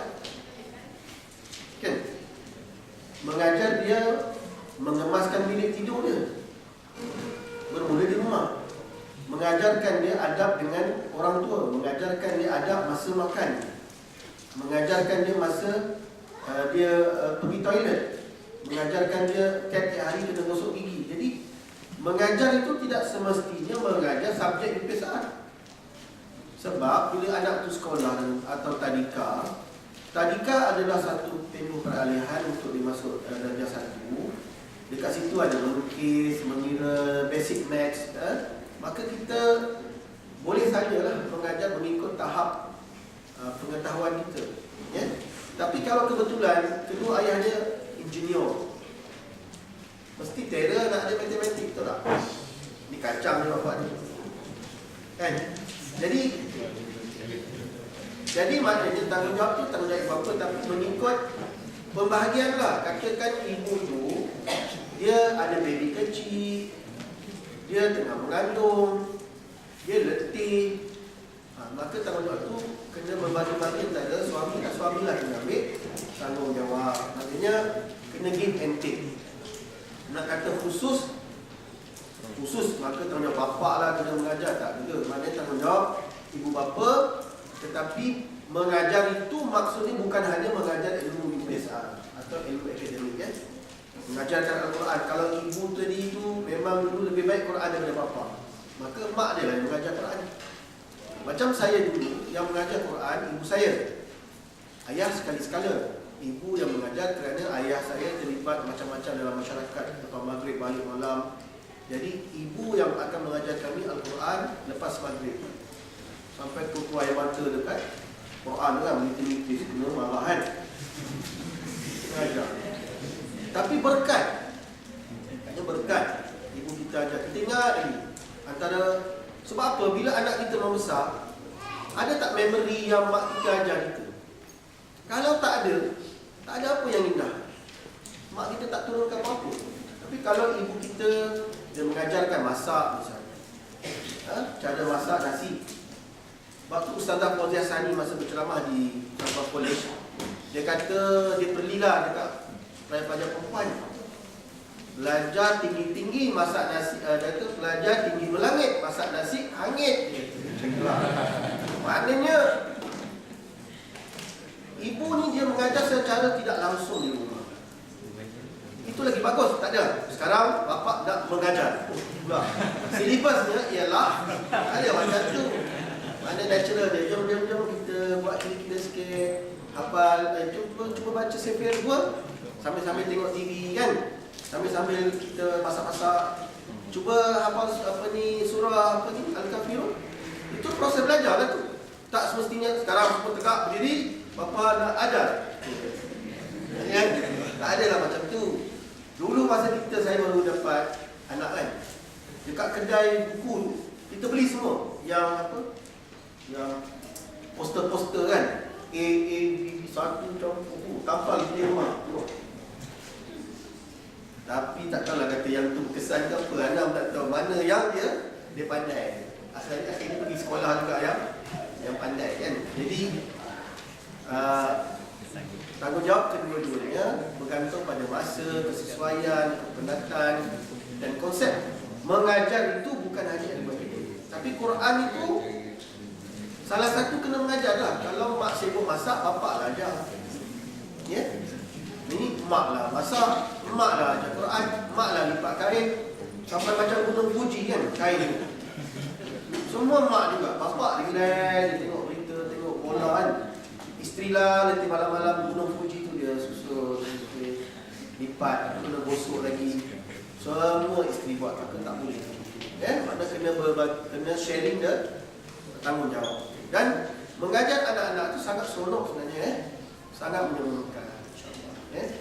kan? Mengajar dia mengemaskan bilik tidur dia bermula di rumah. Mengajarkan dia adab dengan orang tua, mengajarkan dia adab masa makan, mengajarkan dia masa dia pergi toilet, mengajarkan dia tiap-tiap hari kena gosok gigi. Jadi mengajar itu tidak semestinya mengajar subjek UPSR. Sebab bila anak tu sekolah atau tadika adalah satu tempoh peralihan untuk dimasuk darjah 1. Dekat situ ada melukis, mengira, basic maths. Maka kita boleh sajalah mengajar mengikut tahap pengetahuan kita, ya? Tapi kalau kebetulan kedua ayah dia engineer, mesti terror nak ada matematik, betul tak? Ni kacang dia bapak ni, kan? Jadi maknanya tanggungjawab tu tanggungjawab bapa, tapi mengikut pembahagian lah. Katakan ibu tu dia ada baby kecil, dia tengah mengandung, dia letih, maka tanggungjawab tu kena membagi-bagi antara suami dan suami lah kena ambil tanggungjawab. Maknanya kena give and take. Nak kata khusus maka tanggungjawab bapak lah kena mengajar, tak juga. Maknanya tanggungjawab ibu bapa. Tetapi mengajar itu maksudnya bukan hanya mengajar ilmu UPSR atau ilmu akademik, ya? Mengajarkan Al-Quran. Kalau ibu tadi itu memang dulu lebih baik Quran daripada bapa, maka mak dia lah yang mengajar Quran. Macam saya dulu yang mengajar Quran, ibu saya. Ayah sekali-sekala, ibu yang mengajar kerana ayah saya terlibat macam-macam dalam masyarakat. Lepas maghrib balik malam. Jadi ibu yang akan mengajar kami Al-Quran lepas maghrib. Sampai tutup air mata dekat Quran kan, meniti-niti kena marah kan. berkat. Hanya berkat ibu kita ajar. Kita ingat lagi antara, sebab apa? Bila anak kita membesar, ada tak memori yang mak kita ajar kita? Kalau tak ada apa yang indah. Mak kita tak turunkan apa-apa. Tapi kalau ibu kita, dia mengajarkan masak misalnya, cara masak nasi. Waktu Ustazah Fauzia Sani masa berceramah di Sampah College, dia kata dia perlilah dekat pelajar perempuan, belajar tinggi-tinggi masak nasi, dia kata belajar tinggi melangit masak nasi hangit. Maknanya ibu ni dia mengajar secara tidak langsung di rumah. Itu lagi bagus, tak ada. Sekarang bapak nak mengajar pula. Silibusnya ialah ada macam tu. Mana natural dia, jom kita buat kira-kira sikit, hafal, cuba baca Sefir 2 sambil-sambil tengok TV kan, sambil-sambil kita masak-masak, cuba hafal surah Al-Kafirun. Itu proses belajar lah tu. Tak semestinya sekarang semua tegak berdiri, bapa nak ajar kan? Tak ada lah macam tu. Dulu masa saya baru dapat anak kan, dekat kedai buku kita beli semua yang yang poster-poster kan, A, B, 1 tampal di rumah. Tapi tak tahulah kata yang tu kesan ke apa, anak tak tahu mana yang dia pandai. Akhirnya pergi sekolah juga yang pandai kan. Jadi tanggungjawab kedua-duanya bergantung pada masa, kesesuaian, kepenatan dan konsep. Mengajar itu bukan hanya ilmu akademik, tapi Quran itu salah satu kena mengajar lah. Kalau mak sibuk masak, bapak lah ajar. Ya? Ini mak lah masak, mak lah ajar Quran, mak lah lipat kain. Sampai macam gunung Fuji kan, kain ni. Semua mak juga, bapak dia tengok berita, tengok bola kan. Isteri lah nanti malam-malam gunung Fuji tu dia susun, lipat, kena gosok lagi. Semua isteri buat, tak boleh. Mana kena sharing the tanggungjawab. Dan mengajar anak-anak itu sangat seronok sebenarnya, sangat menyenangkan, insya-Allah.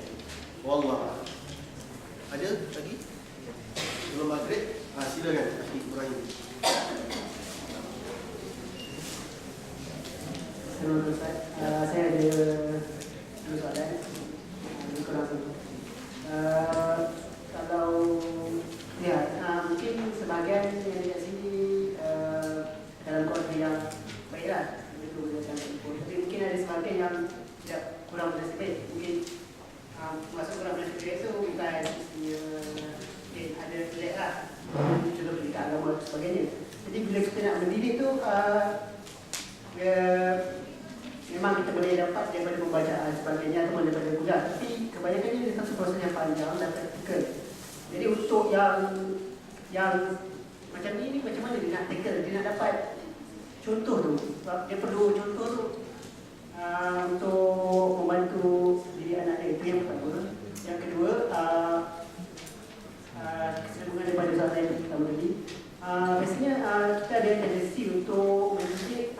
Wallah. Ada lagi? Sebelum maghrib, silakan Akhi Ibrahim. Assalamualaikum Ustaz. Saya ada dua soalan. Kalau mungkin sebahagian yang di sini dalam keluarga yang baiklah, tapi mungkin ada sebahagian yang tidak kurang bernasib. Mungkin masuk kurang bernasib itu bukan ada jelek lah, contoh pendidikan agama dan sebagainya. Jadi bila kita nak mendidik tu memang kita boleh dapat daripada pembacaan sebagainya atau daripada kuliah, tapi kebanyakan ini satu proses yang panjang dan praktikal. Jadi untuk yang macam ni macam mana dia nak tackle, dia nak dapat contoh tu, dia perlu contoh tu untuk membantu diri anak dia. Itu yang pertama. Yang kedua, sambungan daripada soalan yang pertama tadi, biasanya kita ada tendensi untuk mendidik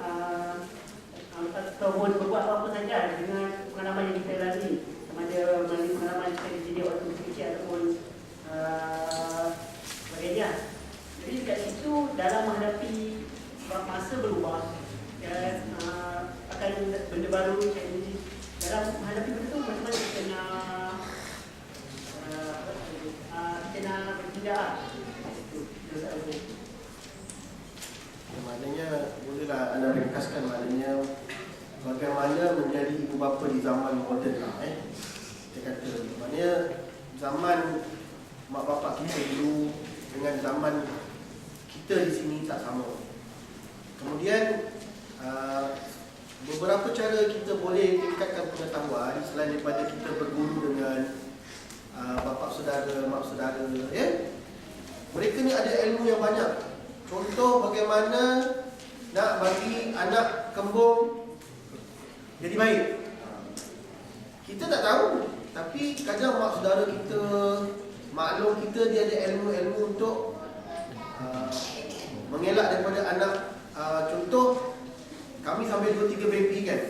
ataupun berbuat apa saja dengan pengalaman yang kita lalui, sama ada pengalaman kita dididik waktu kecil ataupun sebagainya. Jadi kat situ dalam menghadapi masa berubah dan akan benda baru, dalam menghadapi benda tu macam mana kita nak bertindak. Itu soalan. Maknanya bolehlah anda ringkaskan, maknanya bagaimana menjadi ibu bapa di zaman moden lah. Dia kata maknanya zaman mak bapak kita dulu dengan zaman kita di sini tak sama. Kemudian beberapa cara kita boleh tingkatkan pengetahuan selain daripada kita berguru dengan bapa saudara, mak saudara, mereka ni ada ilmu yang banyak. Contoh bagaimana nak bagi anak kembung jadi baik. Kita tak tahu, tapi kadang mak saudara kita, maklum kita, dia ada ilmu-ilmu untuk mengelak daripada anak. Contoh, kami sampai 2-3 baby kan,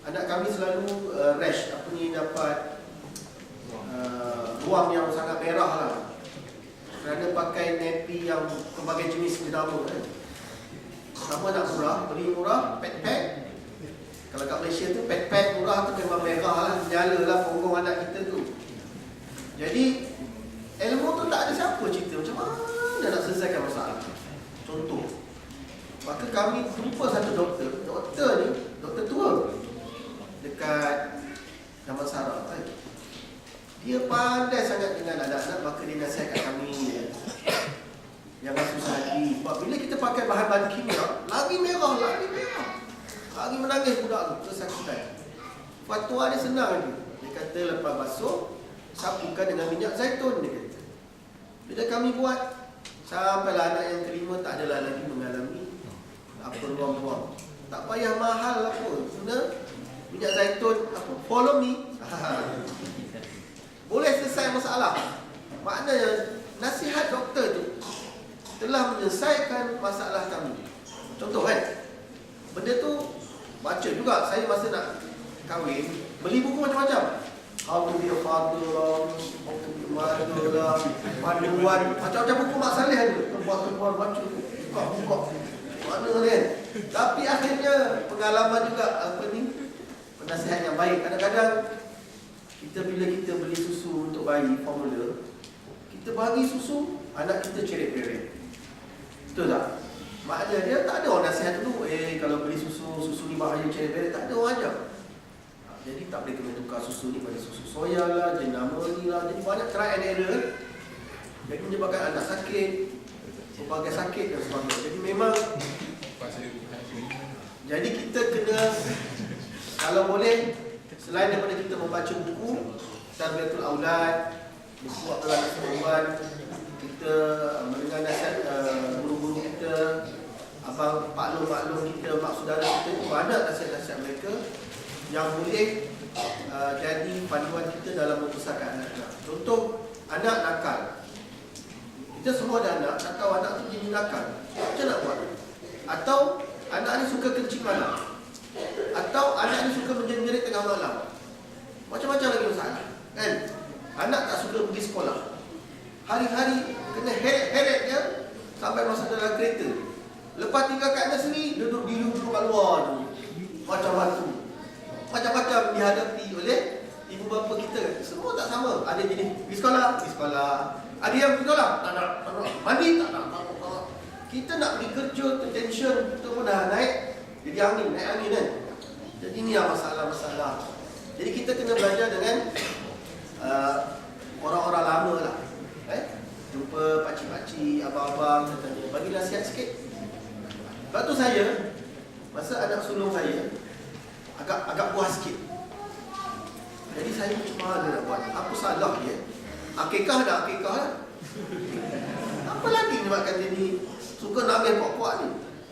anak kami selalu rash, dapat ruang yang sangat merah lah. Kerana pakai nappy yang pelbagai jenis jenama kan. Pertama nak murah, beli murah, pet-pet. Kalau kat Malaysia tu pet-pet murah tu memang merah lah, menyala lah punggung anak kita tu. Jadi ilmu tu tak ada siapa cerita macam mana nak selesaikan masalah. Contoh, maka kami jumpa satu doktor. Doktor ni, doktor tua dekat Damansara kan. Dia pandai sangat dengan anak-anak, maka dia nasihatkan kami jangan susah hati. Sebab bila kita pakai bahan-bahan kimia, lagi merah, lagi menangis budak tu, kesakitan. Fatwa dia senang je. Dia kata lepas basuh, sapukan dengan minyak zaitun, dia kata. Bila kami buat, sampailah anak yang terima tak adalah lagi mengalami apa ruang-ruang. Tak payah mahal lah pun, guna minyak zaitun, follow me. Boleh selesai masalah. Maknanya nasihat doktor tu telah menyelesaikan masalah kami. Contoh kan, benda tu baca juga. Saya masa nak kahwin, beli buku macam-macam. How to be a father lah, how to be a mother lah, panduan, macam-macam buku Mak Saleh ada. Tempat-tempat baca, buka-buka. Mana kan? Tapi akhirnya pengalaman juga penasihat yang baik. Kadang-kadang bila kita beli susu untuk bayi formula, kita bagi susu, anak kita ceret-ceret. Betul tak? Maknanya dia tak ada orang nasihat dulu, kalau beli susu ni bahaya ceret-ceret, tak ada orang ajar. Jadi tak boleh kena tukar susu ni pada susu soya lah, jenama ni lah. Jadi banyak try and error. Jadi menyebabkan anak sakit, berbagai sakit dan sebagainya. Jadi memang, jadi kita kena, kalau boleh, selain daripada kita membaca buku Tarbiyatul Aulad, buku Anak Perempuan, kita mendengar nasihat guru-guru kita, abang maklum kita, mak saudara kita, banyak nasihat-nasihat mereka yang boleh jadi panduan kita dalam membesarkan anak-anak. Contoh, anak nakal. Kita semua ada anak, tak tahu anak tu jadi nakal. Macam nak buat? Atau anak ni suka kencing malam, atau anak ni suka menjerit-jerit tengah malam. Macam-macam lagi masalah kan? Anak tak suka pergi sekolah, hari-hari kena heret-heret dia sampai masuk dalam kereta. Lepas tinggal kat nursery, duduk kat luar tu, macam batu. Macam-macam dihadapi oleh ibu bapa kita. Semua tak sama. Ada jenis pergi sekolah. Ada yang pergi sekolah, tak nak. Mandi, tak nak. Kita nak pergi kerja, tension kita pun dah naik, jadi naik angin kan. Jadi ni yang masalah-masalah. Jadi kita kena belajar dengan orang-orang lama lah. Jumpa pakcik-pakcik, abang-abang, katanya, bagi nasihat sikit. Lepas tu saya, masa anak sulung saya, agak puas sikit. Jadi saya macam mana nak buat? Apa salah dia? Akikah dah, akikah lah. Apa lagi menyebabkan dia ni suka nak ambil puak-puak ni?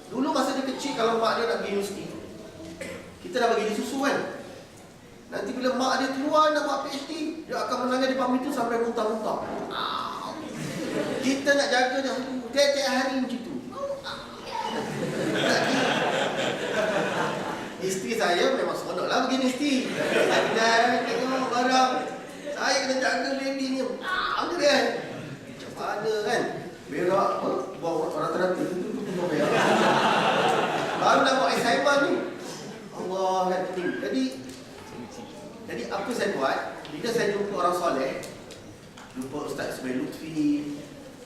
Dulu masa dia kecil, kalau mak dia nak pergi universiti, kita dah bagi dia susu kan. Nanti bila mak dia keluar nak buat PhD, dia akan menangis di depan pintu sampai muntah-muntah. Kita nak jaga dia tiap-tiap hari macam tu. Isteri saya memang seronok lah begini isteri. Saya tengok barang, saya kena jaga baby ni. Apa kan? Macam mana kan? Berak apa? Buang rata-rata tu berak. Baru nak buat assignment ni. Allah kan pening. Jadi apa saya buat? Bila saya jumpa orang soleh, jumpa Ustaz Ismail Lutfi,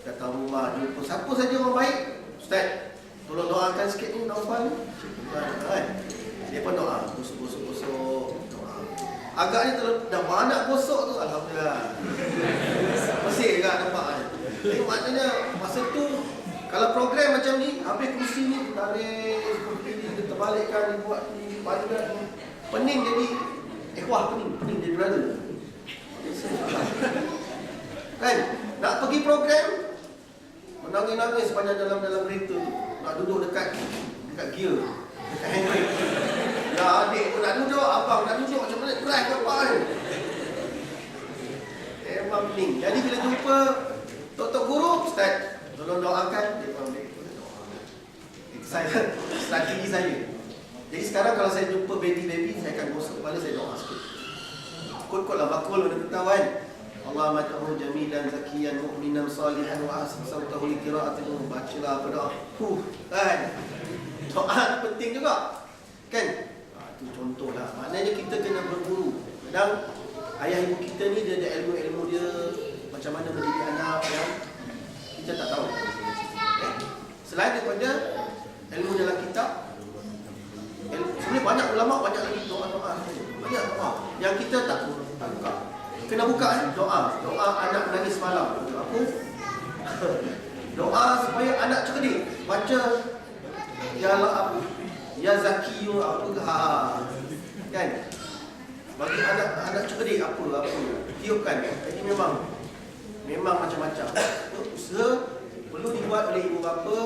datang rumah, jumpa siapa saja orang baik, Ustaz, tolong doakan sikit ni Naufal ni. Kan? Dia pun doa, gosok-gosok, doa. Agaknya dah banyak gosok tu, alhamdulillah. Masih juga nampak kan? Jadi maknanya masa tu, kalau program macam ni, habis kursi ni, tarik, seperti ni, dia terbalikkan, dia buat ni, pandat ni. Pening jadi, pening jadi berada. Kan? Nak pergi program, menangis-nangis sepanjang dalam kereta tu. Nak duduk dekat gear, dekat handbrake. Ya adik pun nak duduk, abang nak duduk, macam mana drive ke apa ni? Memang pening. Jadi bila jumpa Tok Guru, Ustaz, tolong doakan. Dia pun doa. Saya, strategi saya. Jadi sekarang kalau saya jumpa baby, saya akan gosok kepala, saya doa sikit. Kot-kot lah bakul, mana tahu kan? Allah matahu jamilan zakiyan mu'minan salihan wa ahsan sautahu li qira'atihi. Bacalah berdoa. Kan? Doa penting juga. Kan? Itu contohlah. Maknanya kita kena berguru. Kadang ayah ibu kita ni dia ada ilmu-ilmu dia macam mana mendidik anak yang kita tak tahu. Selain daripada ilmu dalam kitab, sebenarnya banyak ulama, banyak lagi doa-doa. Banyak doa yang kita tak buka. Kena buka doa. Doa anak menangis malam. Apa? Doa supaya anak cerdik. Baca ya Allah apa? Ya Zakiyu apa? Kan? Bagi anak cerdik apa? Tiupkan. Jadi memang macam-macam. Usaha perlu dibuat oleh ibu bapa.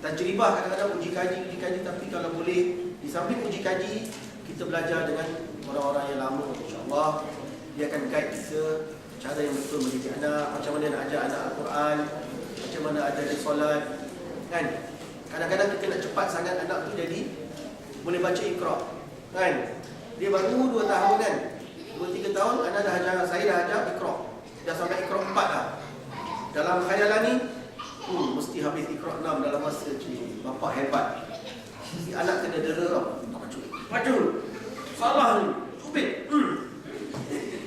Tajribah kadang-kadang uji kaji, tapi kalau boleh di samping uji kaji, kita belajar dengan orang-orang yang lama, insya-Allah dia akan guide kita cara yang betul mendidik anak, macam mana nak ajar anak Al-Quran, macam mana ajar dia solat, kan? Kadang-kadang kita nak cepat sangat anak tu jadi boleh baca Iqra, kan? Dia baru 2 tahun kan, 2-3 tahun anak dah ajar, saya dah ajar Iqra, dah sampai Iqra 4 dah. Dalam khayalan ni mesti habis Iqra 6 dalam masa ni. Bapak hebat. Si anak kena dera. Baca. Salah ni. Stupid.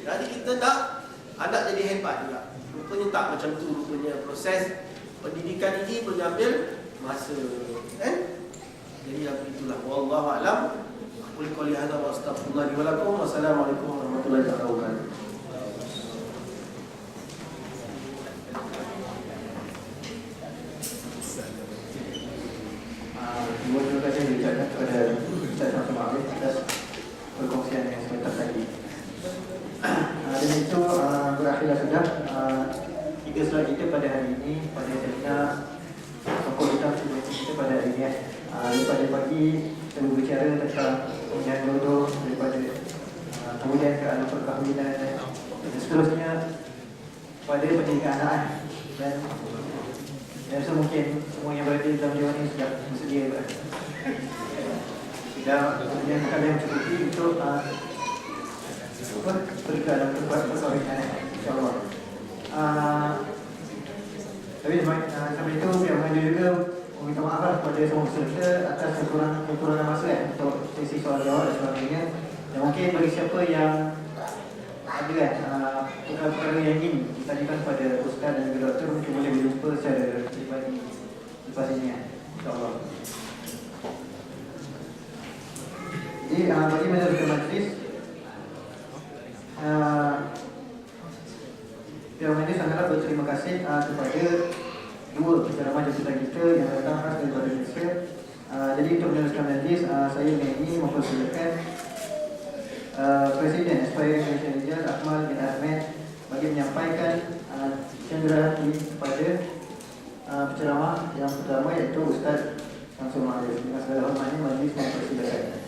Jadi kita nak anak jadi hebat juga. Rupanya tak macam tu. Rupanya proses pendidikan ini mengambil masa. Kan? Jadi itulah. Wallahu a'lam. Qul qali hadza wa astaghfirullah li wa lakum. Wassalamualaikum warahmatullahi wabarakatuh. Terima kasih diucapkan kepada Ustaz Syamsul Ma'arif atas perkongsian yang sebentar tadi. Dan itu berakhirlah sudah 3 slide kita pada hari ini, pada seminar tokoh hitam kita pada hari ini. Daripada pagi kita berbicara tentang pemilihan jodoh, daripada kemudian ke anak perkahwinan dan seterusnya pada pendidikan anak dan mungkin semua yang berada dalam dewan ini sudah bersedia dan kemudian kalian mencukupi untuk pergi ke dalam tempat perkahwinan, insyaAllah. Tapi sampai itu yang menjadi juga meminta maaf kepada semua peserta atas kekurangan masa untuk sesi soal jawab dan sebagainya. Dan mungkin bagi siapa yang ada perkara-perkara yang ingin ditanyakan kepada Ustaz dan juga Doktor, mungkin boleh berjumpa secara pribadi lepas ini, insyaAllah. Jadi bagi meneruskan majlis, Yang ini sangatlah berterima kasih kepada 2 penceramah jemputan kita yang datang khas daripada Malaysia. Jadi untuk meneruskan majlis, saya ingin mempersilakan Presiden Aspiring Malaysia Rangers Akmal bin Ahmed bagi menyampaikan cenderahati kepada penceramah yang pertama, iaitu Ustaz Syamsul Ma'arif. Dengan segala hormatnya majlis mempersilakan.